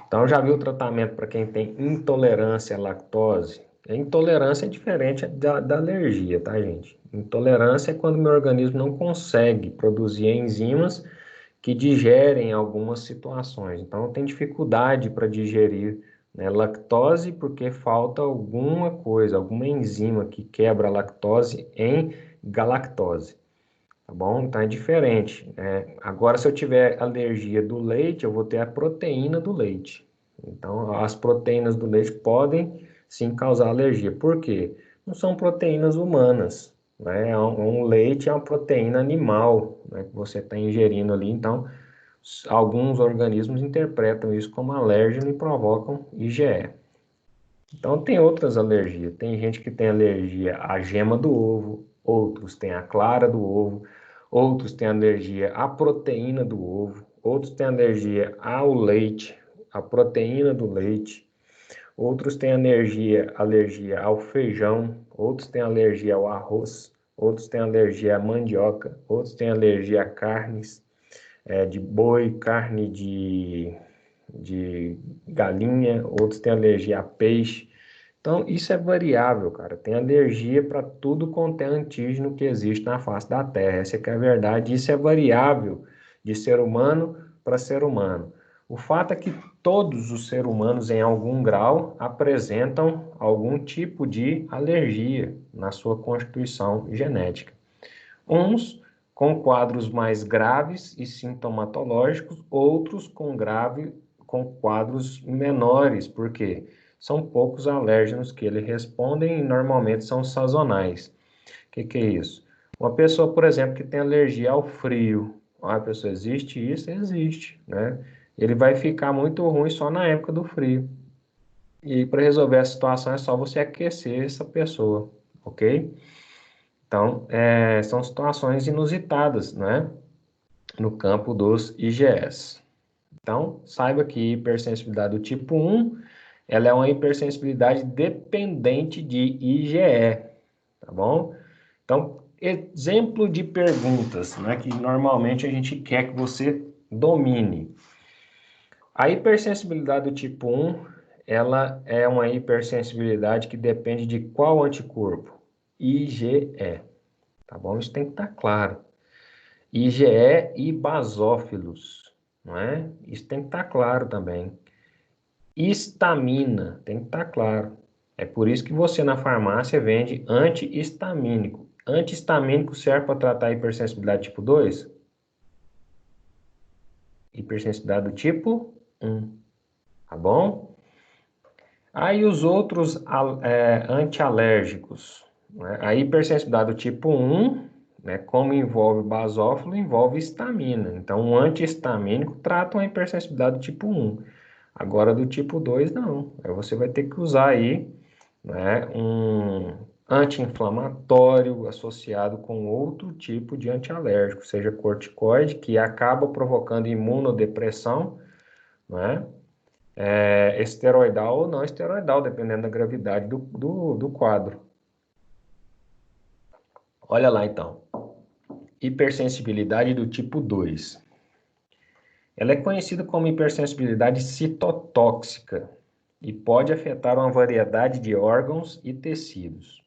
Então, já viu o tratamento para quem tem intolerância à lactose? A intolerância é diferente da alergia, tá, gente? Intolerância é quando o meu organismo não consegue produzir enzimas que digerem algumas situações. Então, tem dificuldade para digerir, né, lactose porque falta alguma coisa, alguma enzima que quebra a lactose em galactose. Tá bom? Então é diferente. Agora, se eu tiver alergia do leite, eu vou ter a proteína do leite. Então, as proteínas do leite podem sim causar alergia. Por quê? Não são proteínas humanas, né? Um leite é uma proteína animal, né, que você está ingerindo ali. Então, alguns organismos interpretam isso como alérgeno e provocam IgE. Então, tem outras alergias. Tem gente que tem alergia à gema do ovo, outros têm a clara do ovo, outros têm alergia à proteína do ovo, outros têm alergia ao leite, à proteína do leite, outros têm alergia ao feijão, outros têm alergia ao arroz, outros têm alergia à mandioca, outros têm alergia a carnes, de boi, carne de galinha, outros têm alergia a peixe. Então, isso é variável, cara. Tem alergia para tudo quanto é antígeno que existe na face da Terra. Essa é que é a verdade. Isso é variável de ser humano para ser humano. O fato é que todos os seres humanos, em algum grau, apresentam algum tipo de alergia na sua constituição genética. Uns com quadros mais graves e sintomatológicos, outros com quadros menores, porque são poucos alérgenos que eles respondem e normalmente são sazonais. O que é isso? Uma pessoa, por exemplo, que tem alergia ao frio. A pessoa, existe isso? Existe, né? Ele vai ficar muito ruim só na época do frio. E para resolver a situação é só você aquecer essa pessoa, ok? Então, são situações inusitadas, né? No campo dos IgEs. Então, saiba que hipersensibilidade do tipo 1, ela é uma hipersensibilidade dependente de IgE, tá bom? Então, exemplo de perguntas, né, que normalmente a gente quer que você domine. A hipersensibilidade do tipo 1, ela é uma hipersensibilidade que depende de qual anticorpo? IgE, tá bom? Isso tem que estar claro. IgE e basófilos, não é? Isso tem que estar claro também. Histamina, tem que estar claro. É por isso que você na farmácia vende antihistamínico. Antihistamínico serve para tratar a hipersensibilidade tipo 2? Hipersensibilidade do tipo 1, tá bom? Aí os outros antialérgicos, né? A hipersensibilidade do tipo 1, né, como envolve basófilo, envolve histamina. Então, um antihistamínico trata uma hipersensibilidade do tipo 1. Agora, do tipo 2, não. Aí você vai ter que usar aí, né, um anti-inflamatório associado com outro tipo de antialérgico, seja corticoide, que acaba provocando imunodepressão, né? Esteroidal ou não esteroidal, dependendo da gravidade do quadro. Olha lá, então. Hipersensibilidade do tipo 2. Ela é conhecida como hipersensibilidade citotóxica e pode afetar uma variedade de órgãos e tecidos.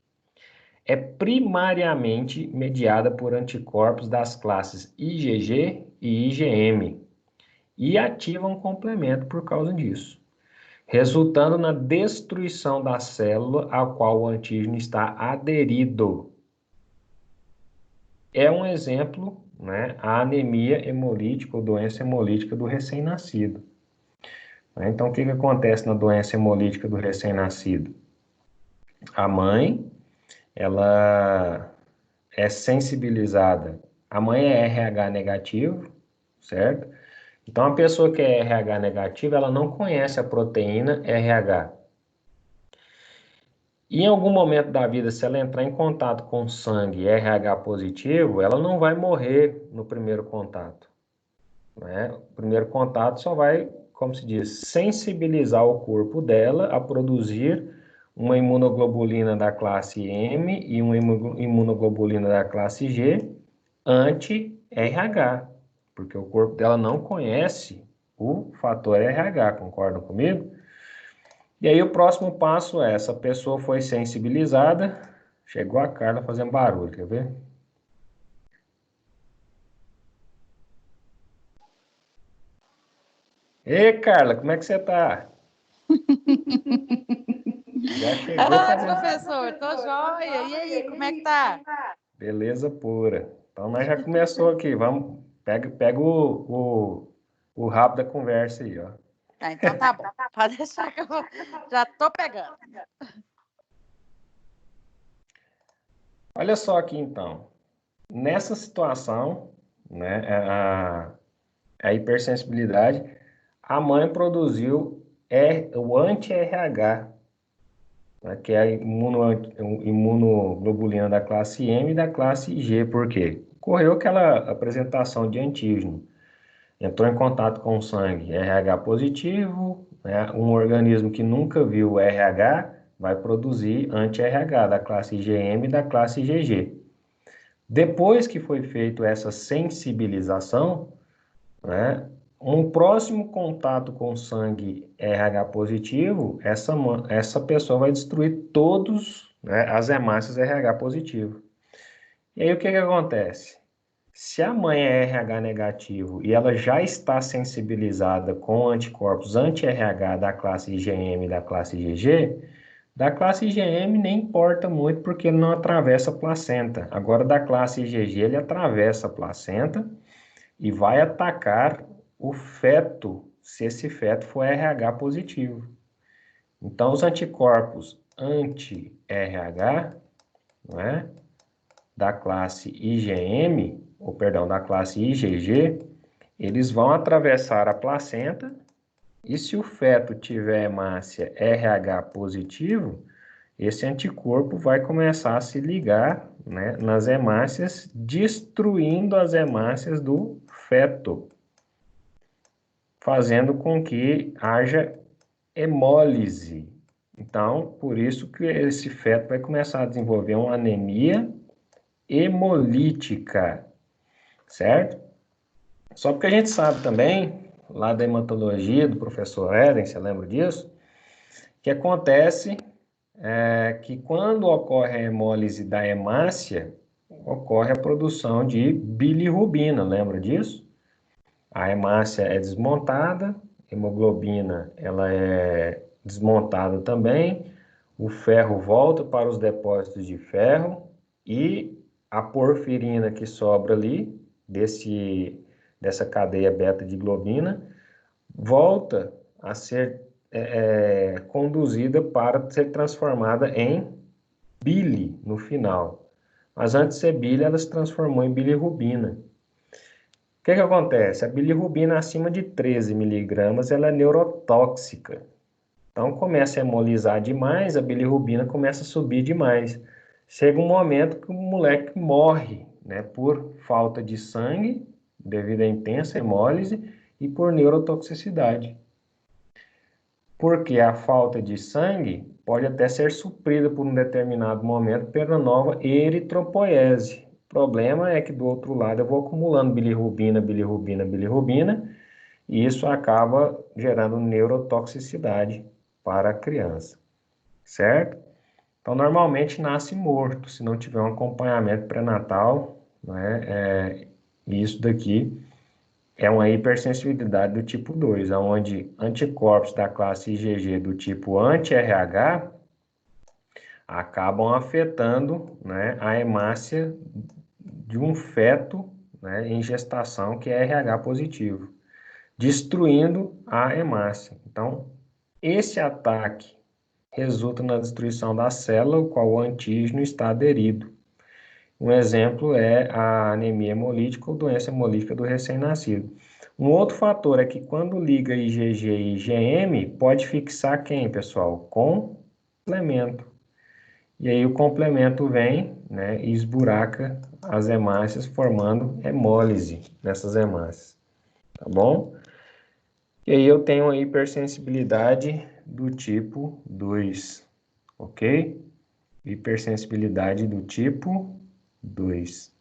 É primariamente mediada por anticorpos das classes IgG e IgM e ativa um complemento por causa disso, resultando na destruição da célula a qual o antígeno está aderido. É um exemplo, né, a anemia hemolítica ou doença hemolítica do recém-nascido. Então, o que acontece na doença hemolítica do recém-nascido? A mãe, ela é sensibilizada. A mãe é RH negativo, certo? Então, a pessoa que é RH negativa, ela não conhece a proteína RH. E em algum momento da vida, se ela entrar em contato com sangue RH positivo, ela não vai morrer no primeiro contato, né? O primeiro contato só vai, como se diz, sensibilizar o corpo dela a produzir uma imunoglobulina da classe M e uma imunoglobulina da classe G anti-RH, porque o corpo dela não conhece o fator RH, concordam comigo? E aí o próximo passo é, essa pessoa foi sensibilizada, chegou a Carla fazendo barulho, quer ver? Ei, Carla, como é que você tá? Já chegou fazendo... Professor, tô joia. E aí, como é que tá? Beleza pura. Então, nós já começou aqui, vamos, pega o rabo da conversa aí, ó. Ah, então tá bom. Pode deixar que eu já tô pegando. Olha só aqui, então. Nessa situação, né, a hipersensibilidade, a mãe produziu o anti-RH, né, que é a imunoglobulina da classe M e da classe G. Por quê? Ocorreu aquela apresentação de antígeno. Entrou em contato com o sangue RH positivo, né, um organismo que nunca viu o RH vai produzir anti-RH da classe IgM e da classe IgG. Depois que foi feito essa sensibilização, né, um próximo contato com sangue RH positivo, essa pessoa vai destruir todos, né, as hemácias RH positivo. E aí o que acontece? Se a mãe é RH negativo e ela já está sensibilizada com anticorpos anti-RH da classe IgM e da classe IgG, da classe IgM nem importa muito porque ele não atravessa a placenta. Agora, da classe IgG, ele atravessa a placenta e vai atacar o feto, se esse feto for RH positivo. Então, os anticorpos anti-RH, não é, da classe IgM, ou perdão, da classe IgG, eles vão atravessar a placenta e se o feto tiver hemácia RH positivo, esse anticorpo vai começar a se ligar, né, nas hemácias, destruindo as hemácias do feto, fazendo com que haja hemólise. Então, por isso que esse feto vai começar a desenvolver uma anemia hemolítica, certo? Só porque a gente sabe também, lá da hematologia do professor Eden, você lembra disso? Que acontece que quando ocorre a hemólise da hemácia, ocorre a produção de bilirrubina, lembra disso? A hemácia é desmontada, a hemoglobina ela é desmontada também, o ferro volta para os depósitos de ferro e a porfirina que sobra ali, dessa cadeia beta de globina, volta a ser conduzida para ser transformada em bile no final. Mas antes de ser bile, ela se transformou em bilirrubina. O que acontece? A bilirrubina acima de 13 miligramas ela é neurotóxica. Então começa a hemolizar demais, a bilirrubina começa a subir demais. Chega um momento que o moleque morre, né, por falta de sangue, devido à intensa hemólise, e por neurotoxicidade. Porque a falta de sangue pode até ser suprida por um determinado momento pela nova eritropoese. O problema é que do outro lado eu vou acumulando bilirrubina, bilirrubina, bilirrubina, e isso acaba gerando neurotoxicidade para a criança, certo? Então, normalmente nasce morto, se não tiver um acompanhamento pré-natal, né? E isso daqui é uma hipersensibilidade do tipo 2, onde anticorpos da classe IgG do tipo anti-RH acabam afetando, né, a hemácia de um feto, né, em gestação que é RH positivo, destruindo a hemácia. Então, esse ataque resulta na destruição da célula, ao qual o antígeno está aderido. Um exemplo é a anemia hemolítica ou doença hemolítica do recém-nascido. Um outro fator é que quando liga IgG e IgM, pode fixar quem, pessoal? Complemento. E aí o complemento vem, né, e esburaca as hemácias, formando hemólise dessas hemácias, tá bom? E aí eu tenho a hipersensibilidade do tipo 2, ok? Hipersensibilidade do tipo 2.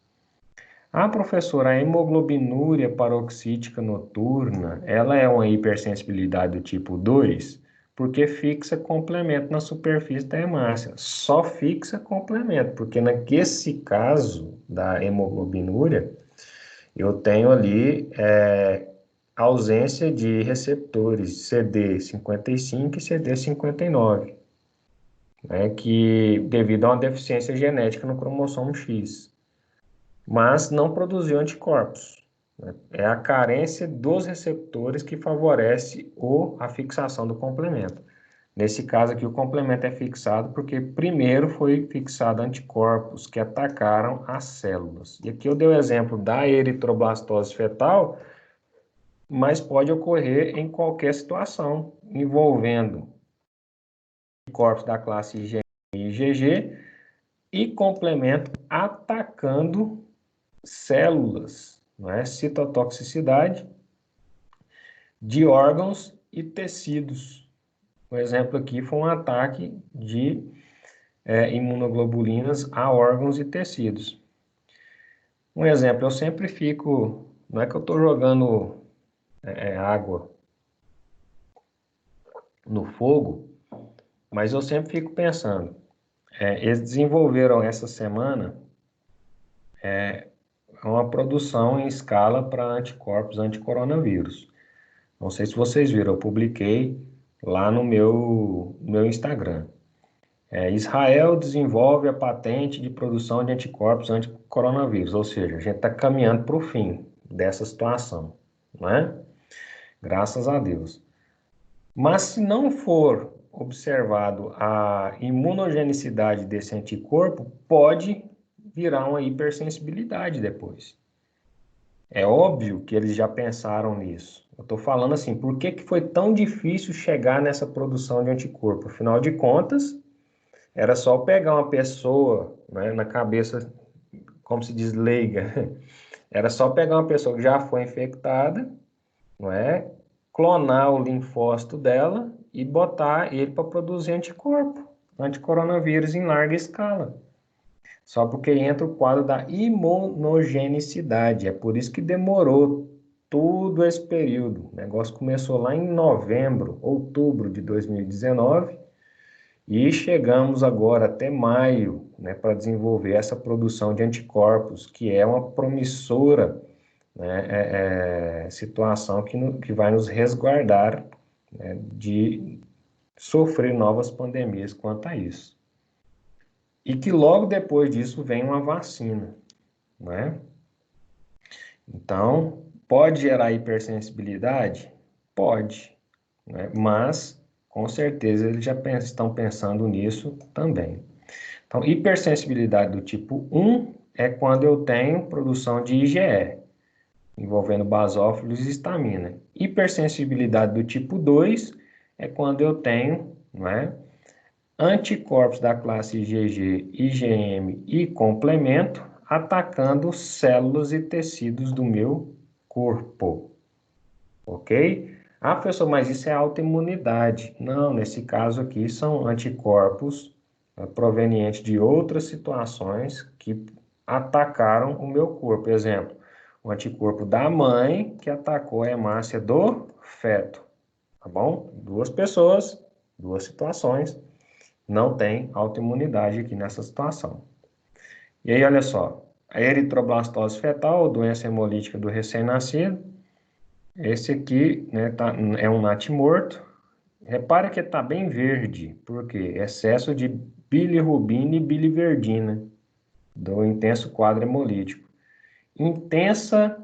Ah, professora, a hemoglobinúria paroxítica noturna, ela é uma hipersensibilidade do tipo 2, porque fixa complemento na superfície da hemácia. Só fixa complemento, porque nesse caso da hemoglobinúria, eu tenho ali ausência de receptores CD55 e CD59, né, que devido a uma deficiência genética no cromossomo X, mas não produziu anticorpos, né? É a carência dos receptores que favorece a fixação do complemento. Nesse caso aqui, o complemento é fixado porque primeiro foi fixado anticorpos que atacaram as células. E aqui eu dei o exemplo da eritroblastose fetal, mas pode ocorrer em qualquer situação envolvendo corpos da classe IgM e IgG e complemento atacando células, não é? Citotoxicidade de órgãos e tecidos. Um exemplo aqui foi um ataque de imunoglobulinas a órgãos e tecidos. Um exemplo, eu sempre fico, não é que eu estou jogando água no fogo, mas eu sempre fico pensando, eles desenvolveram essa semana uma produção em escala para anticorpos anticoronavírus. Não sei se vocês viram, eu publiquei lá no meu Instagram. Israel desenvolve a patente de produção de anticorpos anticoronavírus, ou seja, a gente está caminhando para o fim dessa situação, não é? Graças a Deus. Mas se não for observado a imunogenicidade desse anticorpo, pode virar uma hipersensibilidade depois. É óbvio que eles já pensaram nisso. Eu estou falando assim, por que foi tão difícil chegar nessa produção de anticorpo? Afinal de contas, era só pegar uma pessoa, né, na cabeça, como se diz, leiga. Era só pegar uma pessoa que já foi infectada, não é? Clonar o linfócito dela e botar ele para produzir anticorpo, anticoronavírus em larga escala. Só porque entra o quadro da imunogenicidade. É por isso que demorou todo esse período. O negócio começou lá em novembro, outubro de 2019 e chegamos agora até maio, né, para desenvolver essa produção de anticorpos, que é uma promissora, né, situação que vai nos resguardar, né, de sofrer novas pandemias quanto a isso. E que logo depois disso vem uma vacina, né? Então, pode gerar hipersensibilidade? Pode, né? Mas, com certeza, eles já estão pensando nisso também. Então, hipersensibilidade do tipo 1 é quando eu tenho produção de IgE, envolvendo basófilos e histamina. Hipersensibilidade do tipo 2 é quando eu tenho, não é, anticorpos da classe IgG, IgM e complemento atacando células e tecidos do meu corpo. Ok? Ah, professor, mas isso é autoimunidade. Não, nesse caso aqui são anticorpos provenientes de outras situações que atacaram o meu corpo. Por exemplo, o anticorpo da mãe que atacou a hemácia do feto. Tá bom? Duas pessoas, duas situações. Não tem autoimunidade aqui nessa situação. E aí, olha só, a eritroblastose fetal, doença hemolítica do recém-nascido, esse aqui, né, é um natimorto. Repara que está bem verde, porque excesso de bilirrubina e biliverdina do intenso quadro hemolítico. Intensa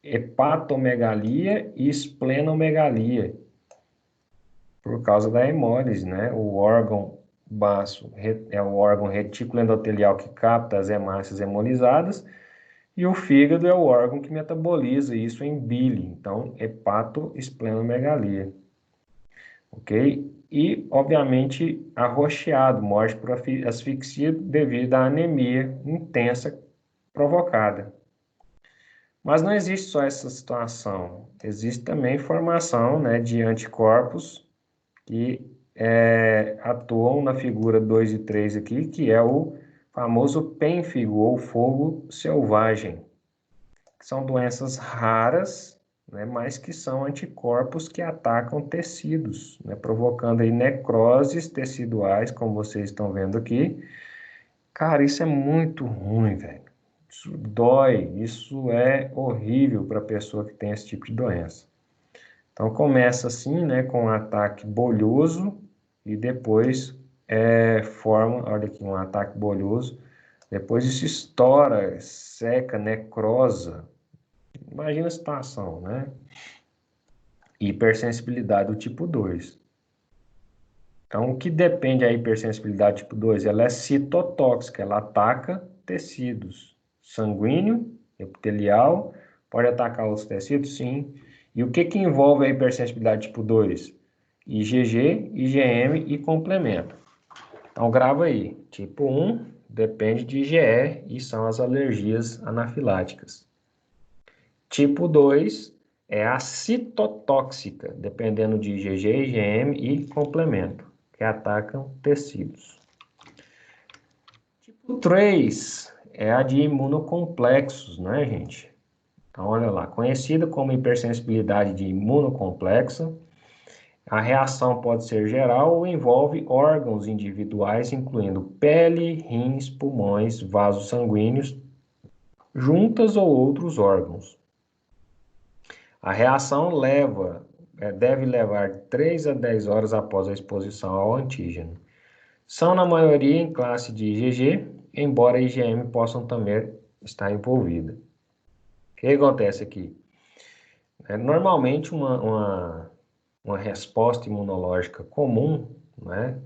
hepatomegalia e esplenomegalia, por causa da hemólise, né? O órgão baço é o órgão retículo endotelial que capta as hemácias hemolizadas e o fígado é o órgão que metaboliza isso em bile. Então, hepatoesplenomegalia. Ok? e, obviamente, arroxeado, morte por asfixia devido à anemia intensa provocada. Mas não existe só essa situação, existe também formação, né, de anticorpos que atuam na figura 2 e 3 aqui, que é o famoso pênfigo ou fogo selvagem, que são doenças raras, né, mas que são anticorpos que atacam tecidos, né, provocando aí necroses teciduais, como vocês estão vendo aqui. Cara, isso é muito ruim, velho. Isso dói, isso é horrível para a pessoa que tem esse tipo de doença. Então começa assim, né, com um ataque bolhoso e depois forma, olha aqui, um ataque bolhoso, depois isso estoura, seca, necrosa. Imagina a situação, né? Hipersensibilidade do tipo 2. Então, o que depende da hipersensibilidade tipo 2? Ela é citotóxica, ela ataca tecidos. Sanguíneo, epitelial, pode atacar outros tecidos? Sim. E o que envolve a hipersensibilidade tipo 2? IgG, IgM e complemento. Então, grava aí. Tipo 1 depende de IgE e são as alergias anafiláticas. Tipo 2 é a citotóxica, dependendo de IgG, IgM e complemento, que atacam tecidos. Tipo 3 é a de imunocomplexos, né, gente? Então, olha lá, conhecida como hipersensibilidade de imunocomplexa, a reação pode ser geral ou envolve órgãos individuais, incluindo pele, rins, pulmões, vasos sanguíneos, juntas ou outros órgãos. A reação deve levar 3 a 10 horas após a exposição ao antígeno. São, na maioria, em classe de IgG, embora a IgM possam também estar envolvida. O que acontece aqui? Normalmente, uma resposta imunológica comum, né,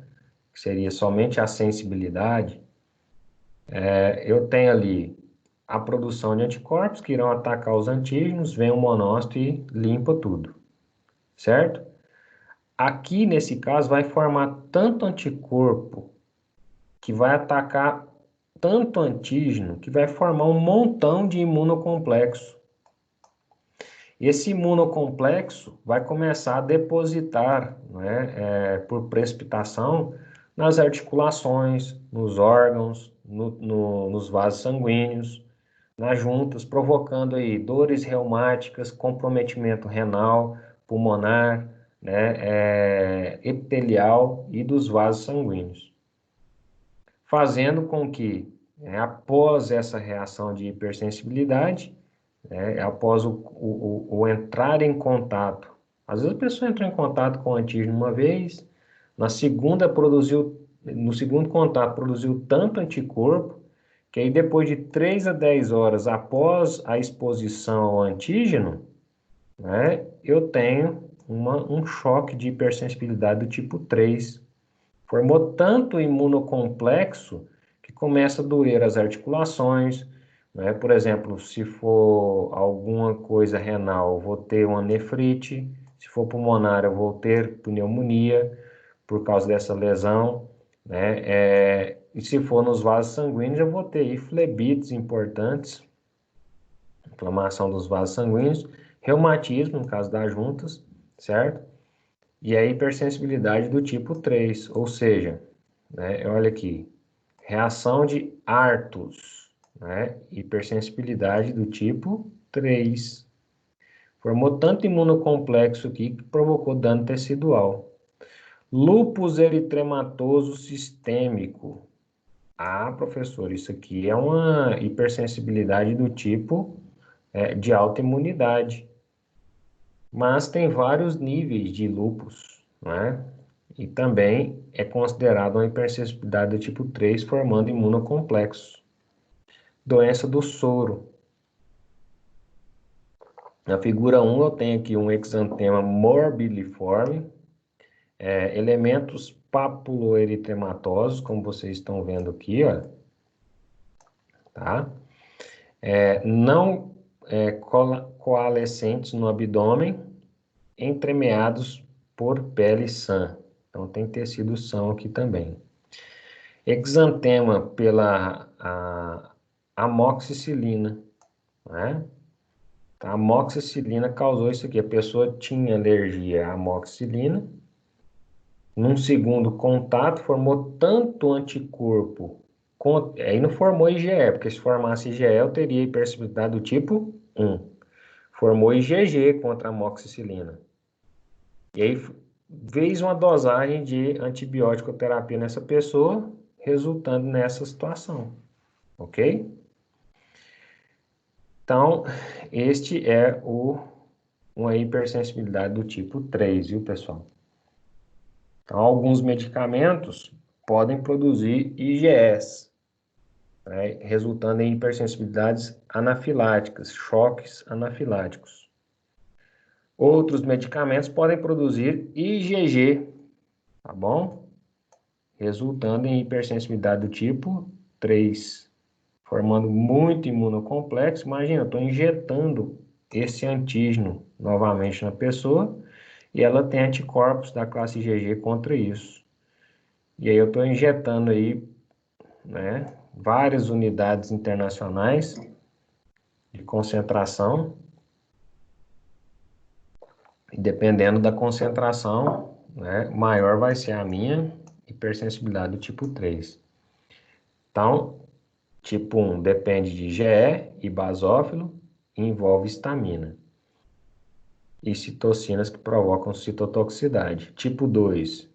que seria somente a sensibilidade, eu tenho ali a produção de anticorpos que irão atacar os antígenos, vem o monócito e limpa tudo, certo? Aqui, nesse caso, vai formar tanto anticorpo que vai atacar tanto antígeno que vai formar um montão de imunocomplexo. Esse imunocomplexo vai começar a depositar, né, por precipitação nas articulações, nos órgãos, nos vasos sanguíneos, nas juntas, provocando aí dores reumáticas, comprometimento renal, pulmonar, né, epitelial e dos vasos sanguíneos. Fazendo com que, após essa reação de hipersensibilidade, após o entrar em contato, às vezes a pessoa entra em contato com o antígeno uma vez, no segundo contato produziu tanto anticorpo, que aí depois de 3 a 10 horas após a exposição ao antígeno, né, eu tenho um choque de hipersensibilidade do tipo 3. Formou tanto imunocomplexo que começa a doer as articulações, né? Por exemplo, se for alguma coisa renal, eu vou ter uma nefrite, se for pulmonar, eu vou ter pneumonia por causa dessa lesão, né? E se for nos vasos sanguíneos, eu vou ter aí flebites importantes, inflamação dos vasos sanguíneos, reumatismo, no caso das juntas, certo? E a hipersensibilidade do tipo 3, ou seja, olha aqui, reação de Artus, hipersensibilidade do tipo 3. Formou tanto imunocomplexo aqui que provocou dano tecidual. Lúpus eritematoso sistêmico. Ah, professor, isso aqui é uma hipersensibilidade do tipo de autoimunidade. Mas tem vários níveis de lúpus, né? E também é considerado uma hipersensibilidade do tipo 3, formando imunocomplexo. Doença do soro. Na figura 1, eu tenho aqui um exantema morbiliforme, elementos papuloeritematosos, como vocês estão vendo aqui, ó, tá? Não coalescentes no abdômen, entremeados por pele sã. Então, tem tecido-são aqui também. Exantema pela amoxicilina, né? A amoxicilina causou isso aqui. A pessoa tinha alergia à amoxicilina. Num segundo contato, formou tanto anticorpo. Aí não formou IgE, porque se formasse IgE, eu teria hipersensibilidade do tipo 1. Formou IgG contra a amoxicilina. E aí fez uma dosagem de antibiótico terapia nessa pessoa, resultando nessa situação. Ok? Então, este é uma hipersensibilidade do tipo 3, viu, pessoal? Então, alguns medicamentos podem produzir IgEs, né, resultando em hipersensibilidades anafiláticas, choques anafiláticos. Outros medicamentos podem produzir IgG, tá bom? Resultando em hipersensibilidade do tipo 3, formando muito imunocomplexo. Imagina, eu estou injetando esse antígeno novamente na pessoa e ela tem anticorpos da classe IgG contra isso. E aí eu estou injetando aí, né, várias unidades internacionais de concentração, e dependendo da concentração, né, maior vai ser a minha hipersensibilidade do tipo 3. Então, tipo 1 depende de IgE e basófilo e envolve histamina e citocinas que provocam citotoxicidade. Tipo 2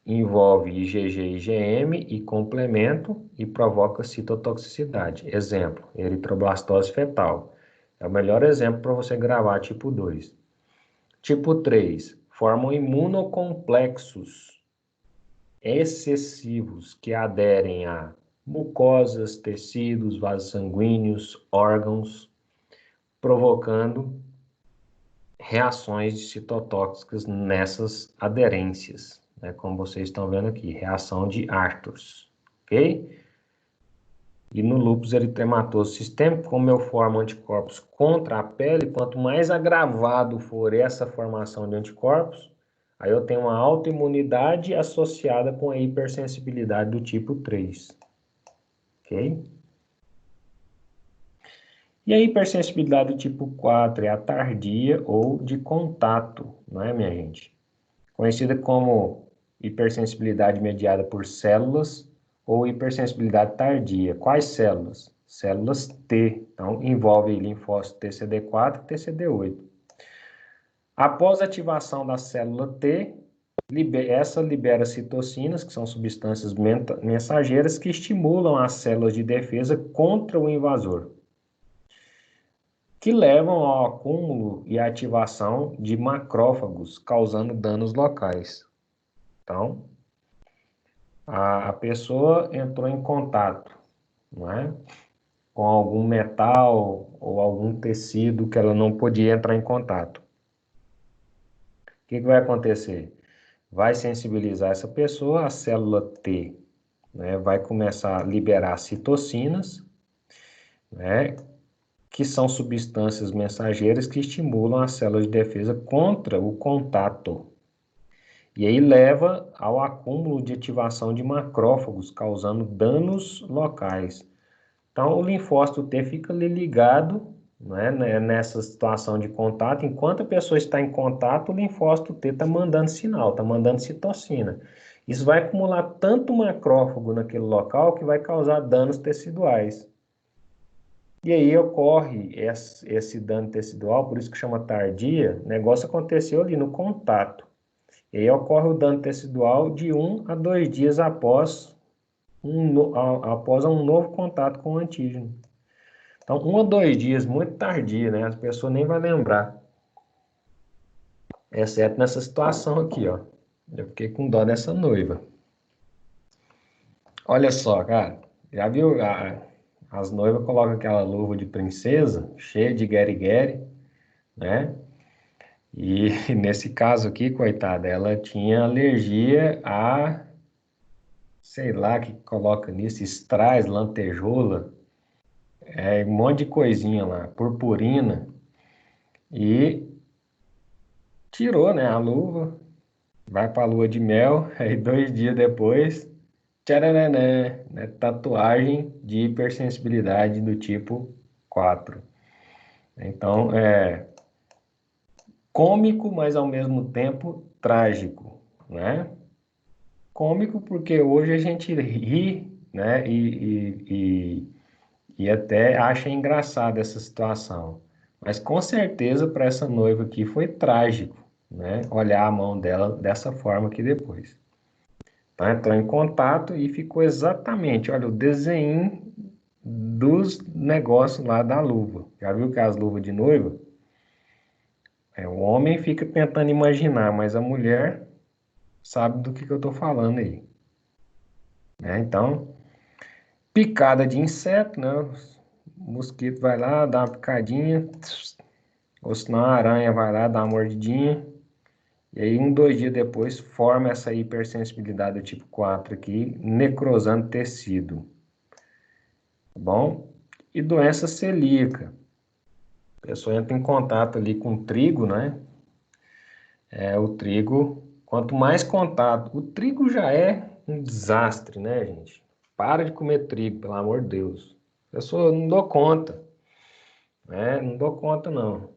envolve IgG e IgM e complemento e provoca citotoxicidade. Exemplo, eritroblastose fetal. É o melhor exemplo para você gravar tipo 2. Tipo 3, formam imunocomplexos excessivos que aderem a mucosas, tecidos, vasos sanguíneos, órgãos, provocando reações de citotóxicas nessas aderências, né? Como vocês estão vendo aqui, reação de Arthurs, ok? E no lúpus eritematoso sistêmico, como eu formo anticorpos contra a pele, quanto mais agravado for essa formação de anticorpos, aí eu tenho uma autoimunidade associada com a hipersensibilidade do tipo 3, ok? E a hipersensibilidade do tipo 4 é a tardia ou de contato, não é, minha gente? Conhecida como hipersensibilidade mediada por células ou hipersensibilidade tardia. Quais células? Células T. Então, envolve linfócito TCD4 e TCD8. Após a ativação da célula T, essa libera citocinas, que são substâncias mensageiras que estimulam as células de defesa contra o invasor, que levam ao acúmulo e ativação de macrófagos, causando danos locais. Então, a pessoa entrou em contato, não é, com algum metal ou algum tecido que ela não podia entrar em contato. O que vai acontecer? Vai sensibilizar essa pessoa, a célula T, né, vai começar a liberar citocinas, né, que são substâncias mensageiras que estimulam a célula de defesa contra o contato. E aí leva ao acúmulo de ativação de macrófagos, causando danos locais. Então, o linfócito T fica ali ligado, né, nessa situação de contato. Enquanto a pessoa está em contato, o linfócito T está mandando sinal, está mandando citocina. Isso vai acumular tanto macrófago naquele local que vai causar danos teciduais. E aí ocorre esse dano tecidual, por isso que chama tardia. O negócio aconteceu ali no contato. E aí ocorre o dano tecidual de 1 a 2 dias após um novo contato com o antígeno. Então, 1 a 2 dias, muito tardio, né? A pessoa nem vai lembrar. Exceto nessa situação aqui, ó. Eu fiquei com dó dessa noiva. Olha só, cara. Já viu? As noivas colocam aquela luva de princesa, cheia de gueri-gueri, né? E nesse caso aqui, coitada, ela tinha alergia a, sei lá, que coloca nisso, estrais, lantejoula, um monte de coisinha lá, purpurina, e tirou, né, a luva, vai para a lua de mel, aí 2 dias depois, tcharanã, né? Tatuagem de hipersensibilidade do tipo 4. Então, é cômico, mas ao mesmo tempo trágico, né? Cômico porque hoje a gente ri, né? E até acha engraçada essa situação. Mas com certeza para essa noiva aqui foi trágico, né? Olhar a mão dela dessa forma aqui depois. Então entrou em contato e ficou exatamente, olha, o desenho dos negócios lá da luva. Já viu que as luvas de noiva? O homem fica tentando imaginar, mas a mulher sabe do que eu estou falando aí. Né? Então, picada de inseto, né? O mosquito vai lá, dá uma picadinha, ou senão a aranha vai lá, dá uma mordidinha, e aí 2 dias depois forma essa hipersensibilidade do tipo 4 aqui, necrosando tecido. Tá bom? E doença celíaca. A pessoa entra em contato ali com o trigo, né? O trigo, quanto mais contato, o trigo já é um desastre, né, gente? Para de comer trigo, pelo amor de Deus. A pessoa não dou conta, né? Não dou conta, não.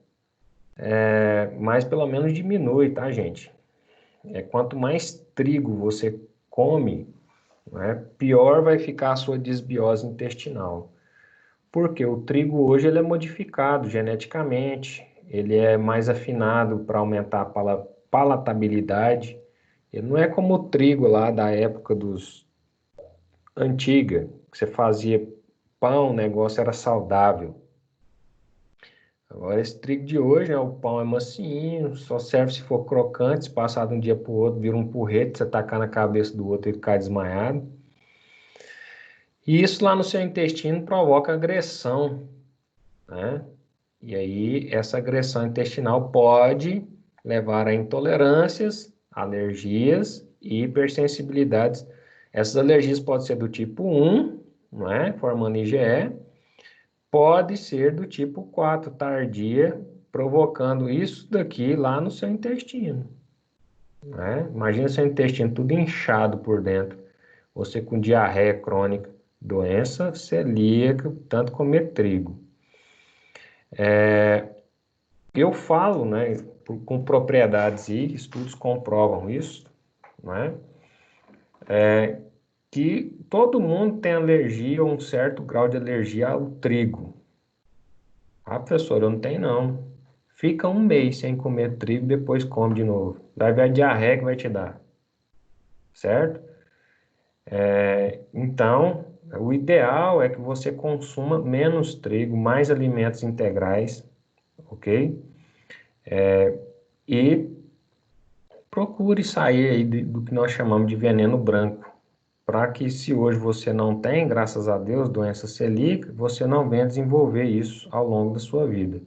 Mas pelo menos diminui, tá, gente? Quanto mais trigo você come, né, pior vai ficar a sua desbiose intestinal. Porque o trigo hoje ele é modificado geneticamente, ele é mais afinado para aumentar a palatabilidade. Ele não é como o trigo lá da época dos antiga, que você fazia pão, o negócio era saudável. Agora esse trigo de hoje, né, o pão é macinho, só serve se for crocante, se passar de um dia para o outro, vira um porrete, você tacar na cabeça do outro e ficar desmaiado. E isso lá no seu intestino provoca agressão, né? E aí, essa agressão intestinal pode levar a intolerâncias, alergias e hipersensibilidades. Essas alergias podem ser do tipo 1, não é? Formando IgE, pode ser do tipo 4, tardia, provocando isso daqui lá no seu intestino. Né? Imagina seu intestino tudo inchado por dentro, você com diarreia crônica, doença celíaca, tanto comer trigo. Eu falo, né, com propriedades e estudos comprovam isso, né, que todo mundo tem alergia ou um certo grau de alergia ao trigo. Ah, professor, eu não tenho não. Fica um mês sem comer trigo, depois come de novo. Vai ver a diarreia que vai te dar, certo? Então, o ideal é que você consuma menos trigo, mais alimentos integrais, ok? E procure sair aí do que nós chamamos de veneno branco, para que se hoje você não tem, graças a Deus, doença celíaca, você não venha desenvolver isso ao longo da sua vida.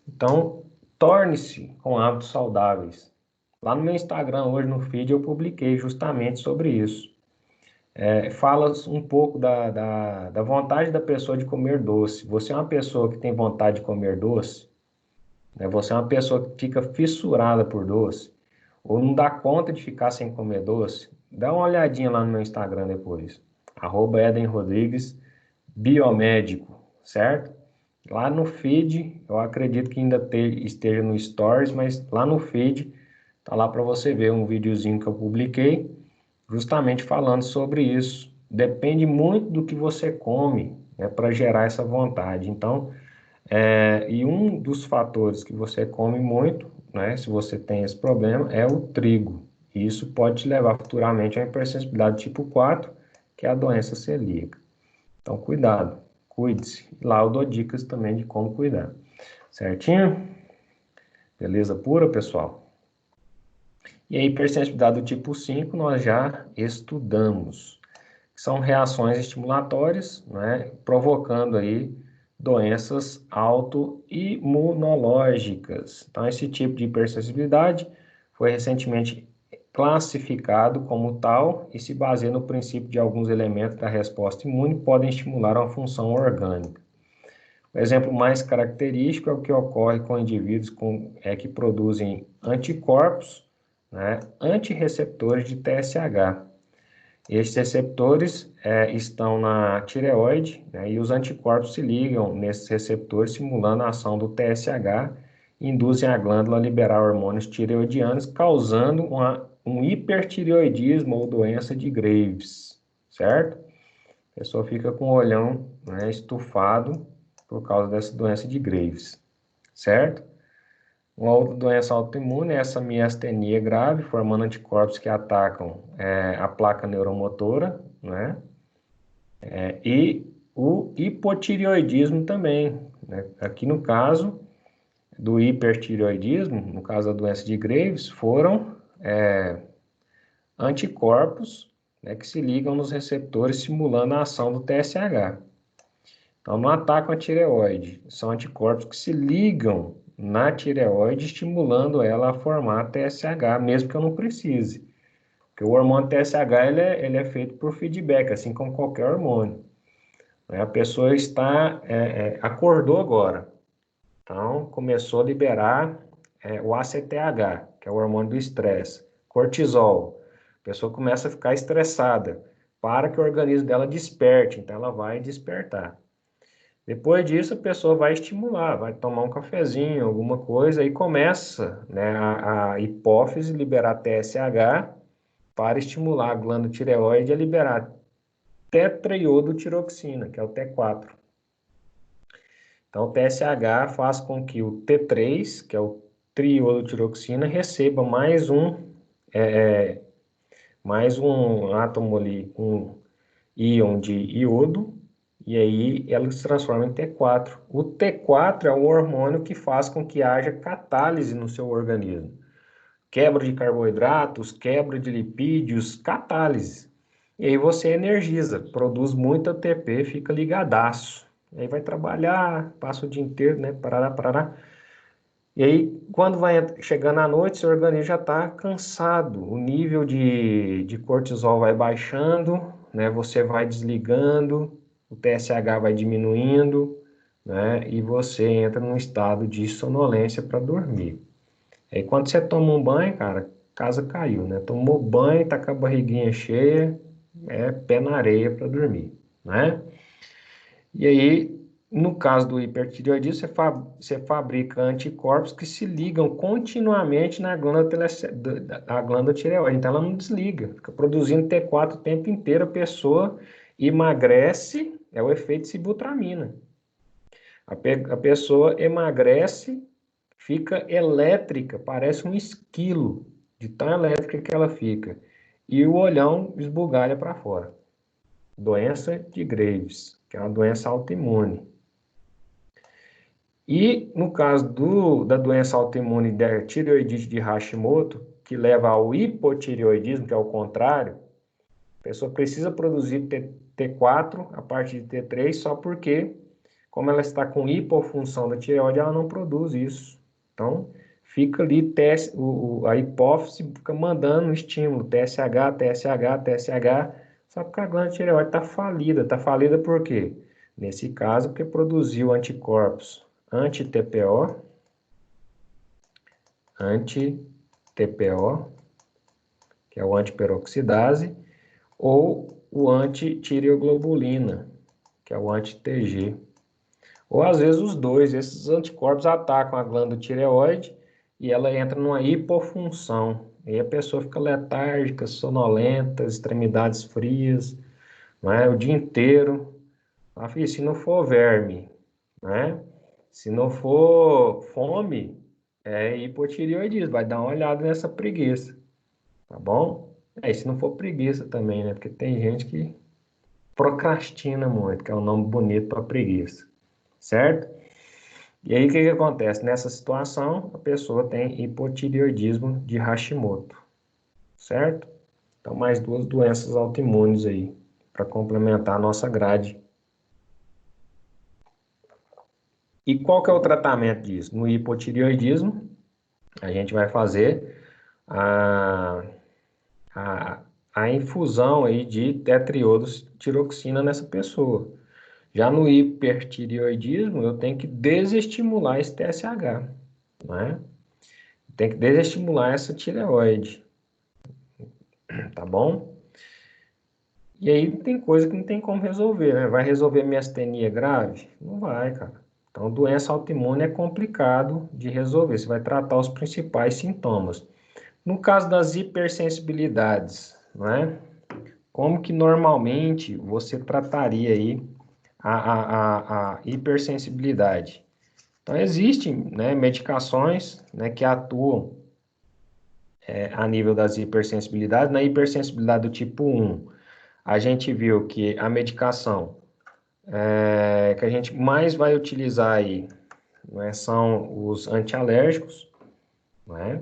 Então, torne-se com hábitos saudáveis. Lá no meu Instagram, hoje no feed, eu publiquei justamente sobre isso. Fala um pouco da vontade da pessoa de comer doce. Você é uma pessoa que tem vontade de comer doce? Né? Você é uma pessoa que fica fissurada por doce? Ou não dá conta de ficar sem comer doce? Dá uma olhadinha lá no meu Instagram depois. @EdenRodrigues Biomédico, certo? Lá no feed, eu acredito que ainda esteja no Stories, mas lá no feed, tá lá para você ver um videozinho que eu publiquei, justamente falando sobre isso. Depende muito do que você come, né, para gerar essa vontade. Então, e um dos fatores que você come muito, né, se você tem esse problema, é o trigo. E isso pode te levar futuramente a uma hipersensibilidade tipo 4, que é a doença celíaca. Então, cuidado, cuide-se. Lá eu dou dicas também de como cuidar. Certinho? Beleza pura, pessoal? E a hipersensibilidade do tipo 5 nós já estudamos. São reações estimulatórias, né, provocando aí doenças autoimunológicas. Então, esse tipo de hipersensibilidade foi recentemente classificado como tal e se baseia no princípio de alguns elementos da resposta imune que podem estimular uma função orgânica. O exemplo mais característico é o que ocorre com indivíduos que produzem anticorpos né, antirreceptores de TSH. Estes receptores estão na tireoide, né, e os anticorpos se ligam nesses receptores, simulando a ação do TSH, e induzem a glândula a liberar hormônios tireoidianos, causando um hipertireoidismo ou doença de Graves, certo? A pessoa fica com o olhão, né, estufado por causa dessa doença de Graves, certo? Uma outra doença autoimune é essa miastenia grave, formando anticorpos que atacam a placa neuromotora, né? E o hipotireoidismo também, né? Aqui no caso do hipertireoidismo, no caso da doença de Graves, foram anticorpos, né, que se ligam nos receptores simulando a ação do TSH. Então, não atacam a tireoide, são anticorpos que se ligam na tireoide, estimulando ela a formar TSH, mesmo que eu não precise. Porque o hormônio TSH ele é feito por feedback, assim como qualquer hormônio. A pessoa acordou agora, então começou a liberar o ACTH, que é o hormônio do estresse, cortisol. A pessoa começa a ficar estressada, para que o organismo dela desperte, então ela vai despertar. Depois disso, a pessoa vai estimular, vai tomar um cafezinho, alguma coisa, e começa, né, a hipófise liberar TSH para estimular a glândula tireoide a liberar tetraiodotiroxina, que é o T4. Então, o TSH faz com que o T3, que é o triiodotiroxina, receba mais um átomo ali, um íon de iodo, e aí ela se transforma em T4. O T4 é um hormônio que faz com que haja catálise no seu organismo. Quebra de carboidratos, quebra de lipídios, catálise. E aí você energiza, produz muito ATP, fica ligadaço. E aí vai trabalhar, passa o dia inteiro, né? Parará. E aí, quando vai chegando à noite, seu organismo já está cansado. O nível de cortisol vai baixando, né? Você vai desligando, o TSH vai diminuindo, né? E você entra num estado de sonolência para dormir. Aí quando você toma um banho, cara, casa caiu, né? Tomou banho, tá com a barriguinha cheia, pé na areia para dormir, né? E aí, no caso do hipertireoidismo, você fabrica anticorpos que se ligam continuamente na glândula tireoide. Então, ela não desliga, fica produzindo T4 o tempo inteiro, a pessoa emagrece, é o efeito sibutramina. A pessoa emagrece, fica elétrica, parece um esquilo, de tão elétrica que ela fica. E o olhão esbugalha para fora. Doença de Graves, que é uma doença autoimune. E no caso da doença autoimune da tireoidite de Hashimoto, que leva ao hipotireoidismo, que é o contrário, a pessoa precisa produzir T4 a partir de T3 só porque, como ela está com hipofunção da tireoide, ela não produz isso. Então, fica ali, a hipófise fica mandando um estímulo, TSH, TSH, TSH, só porque a glândula tireoide está falida. Está falida por quê? Nesse caso, porque produziu anticorpos anti-TPO, que é o antiperoxidase, ou o anti-tireoglobulina, que é o anti-TG. Ou às vezes os dois, esses anticorpos atacam a glândula tireoide e ela entra numa hipofunção. E a pessoa fica letárgica, sonolenta, extremidades frias, né, o dia inteiro. Se não for verme, né? Se não for fome, é hipotireoidismo. Vai dar uma olhada nessa preguiça, tá bom? E se não for preguiça também, né? Porque tem gente que procrastina muito, que é um nome bonito para preguiça, certo? E aí o que acontece? Nessa situação, a pessoa tem hipotireoidismo de Hashimoto, certo? Então, mais duas doenças autoimunes aí, para complementar a nossa grade. E qual que é o tratamento disso? No hipotireoidismo, a gente vai fazer a infusão aí de tetraiodotiroxina nessa pessoa. Já no hipertireoidismo, eu tenho que desestimular esse TSH, né? Tem que desestimular essa tireoide, tá bom? E aí tem coisa que não tem como resolver, né? Vai resolver miastenia grave? Não vai, cara. Então, doença autoimune é complicado de resolver. Você vai tratar os principais sintomas. No caso das hipersensibilidades, não é? Como que normalmente você trataria aí a hipersensibilidade? Então, existem, né, medicações, né, que atuam a nível das hipersensibilidades. Na hipersensibilidade do tipo 1, a gente viu que a medicação que a gente mais vai utilizar aí, né, são os antialérgicos, né?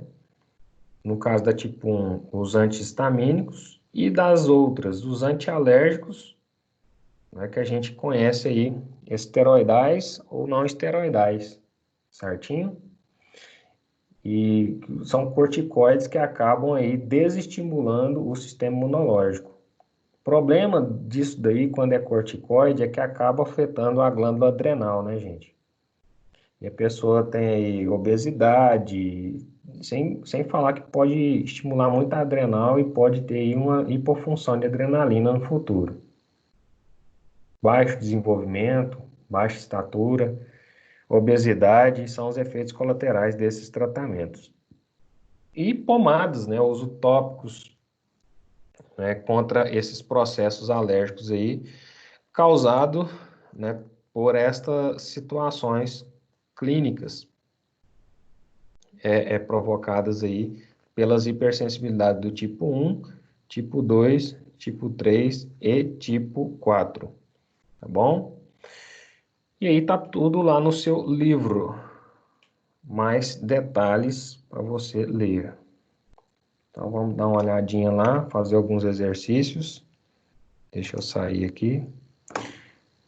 No caso da tipo 1, os antihistamínicos, e das outras, os antialérgicos, né, que a gente conhece aí, esteroidais ou não esteroidais, certinho? E são corticoides que acabam aí desestimulando o sistema imunológico. O problema disso daí, quando é corticoide, é que acaba afetando a glândula adrenal, né, gente? E a pessoa tem aí obesidade, sem falar que pode estimular muito a adrenal e pode ter aí uma hipofunção de adrenalina no futuro. Baixo desenvolvimento, baixa estatura, obesidade são os efeitos colaterais desses tratamentos. E pomadas, né, uso tópicos, né, contra esses processos alérgicos aí, causado, né, por estas situações clínicas provocadas aí pelas hipersensibilidades do tipo 1, tipo 2, tipo 3 e tipo 4, tá bom? E aí tá tudo lá no seu livro, mais detalhes para você ler. Então vamos dar uma olhadinha lá, fazer alguns exercícios. Deixa eu sair aqui.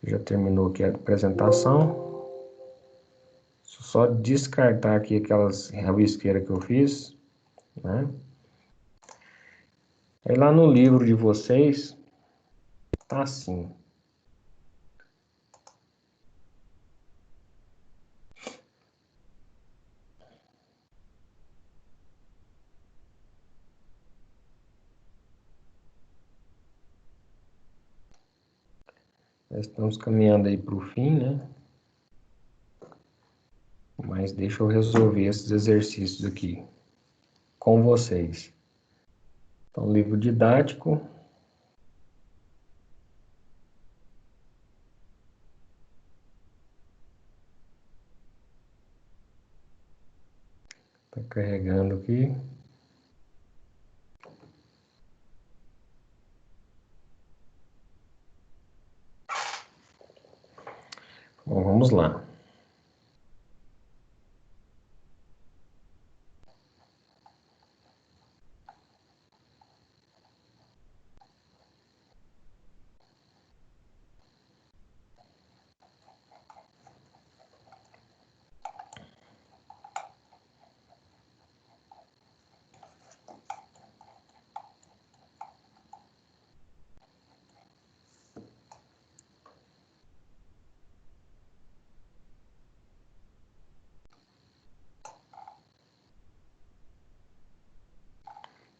Já terminou aqui a apresentação. Deixa eu só descartar aqui aquelas rabisqueiras que eu fiz, né? Aí lá no livro de vocês, tá assim. Já estamos caminhando aí para o fim, né? Mas deixa eu resolver esses exercícios aqui com vocês. Então, livro didático. Está carregando aqui. Bom, vamos lá.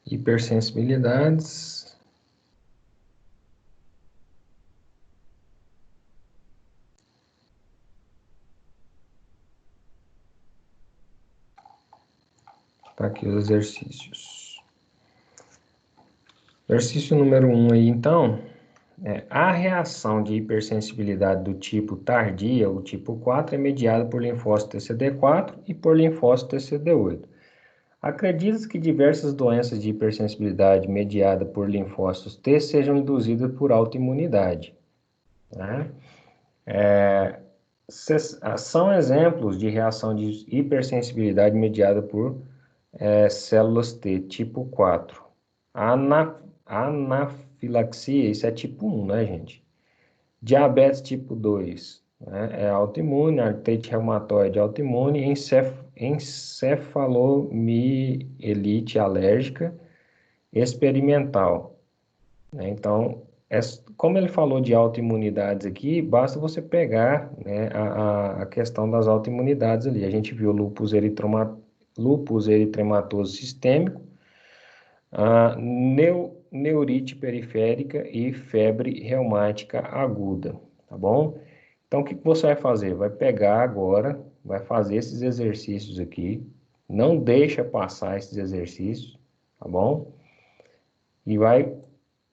Hipersensibilidades. Tá aqui os exercícios. Exercício número 1 aí, então, a reação de hipersensibilidade do tipo tardia, o tipo 4, é mediada por linfócito TCD4 e por linfócito TCD8. Acredita-se que diversas doenças de hipersensibilidade mediada por linfócitos T sejam induzidas por autoimunidade, né? São exemplos de reação de hipersensibilidade mediada por células T, tipo 4. Anafilaxia, isso é tipo 1, né, gente? Diabetes tipo 2, né, é autoimune, artrite reumatoide autoimune, encefalomielite alérgica experimental, né? Então, como ele falou de autoimunidades aqui, basta você pegar, né, a questão das autoimunidades ali. A gente viu lúpus lúpus eritematoso sistêmico, neurite periférica e febre reumática aguda, tá bom? Então, o que você vai fazer? Vai pegar agora, vai fazer esses exercícios aqui, não deixa passar esses exercícios, tá bom? E vai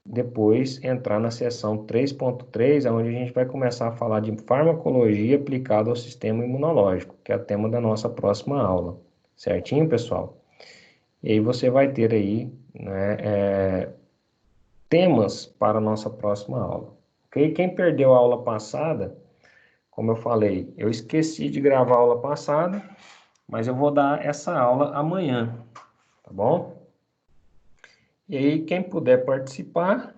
depois entrar na seção 3.3, onde a gente vai começar a falar de farmacologia aplicada ao sistema imunológico, que é o tema da nossa próxima aula. Certinho, pessoal? E aí você vai ter aí, né, temas para a nossa próxima aula. Ok? Quem perdeu a aula passada, como eu falei, eu esqueci de gravar a aula passada, mas eu vou dar essa aula amanhã, tá bom? E aí, quem puder participar,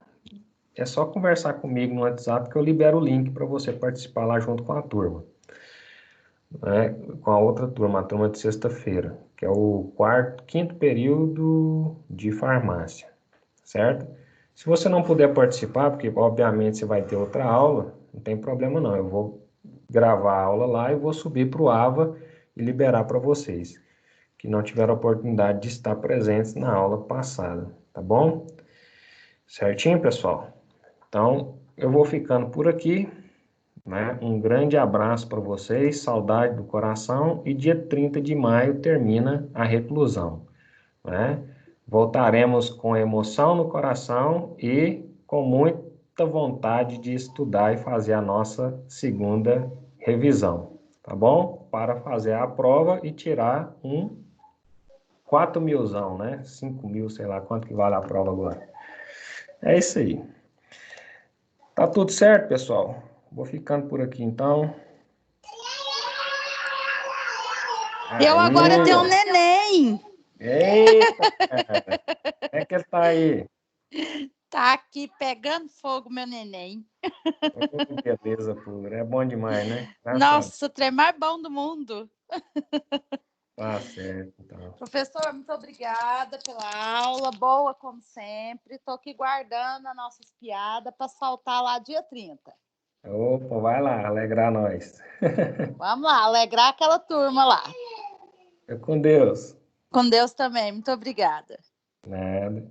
é só conversar comigo no WhatsApp que eu libero o link para você participar lá junto com a turma, né? Com a outra turma, a turma de sexta-feira, que é o quinto período de farmácia, certo? Se você não puder participar, porque obviamente você vai ter outra aula, não tem problema não, eu vou gravar a aula lá e vou subir para o AVA e liberar para vocês, que não tiveram a oportunidade de estar presentes na aula passada, tá bom? Certinho, pessoal? Então, eu vou ficando por aqui, né? Um grande abraço para vocês, saudade do coração, e dia 30 de maio termina a reclusão, né? Voltaremos com emoção no coração e com muita vontade de estudar e fazer a nossa segunda revisão, tá bom? Para fazer a prova e tirar um 4.000zão, né? 5.000, sei lá quanto que vale a prova agora. É isso aí. Tá tudo certo, pessoal? Vou ficando por aqui, então. Eu agora tenho um Aí, neném. eita, cara. Como é que ele tá aí? Tá aqui pegando fogo, meu neném. Oh, beleza pura. É bom demais, né? Graças a Deus. Nossa, o trem mais bom do mundo. Tá certo, então. Professor, muito obrigada pela aula. Boa, como sempre. Estou aqui guardando as nossas piadas para saltar lá dia 30. Opa, vai lá, alegrar nós. Vamos lá, alegrar aquela turma lá. Fica com Deus. Com Deus também. Muito obrigada. Nada.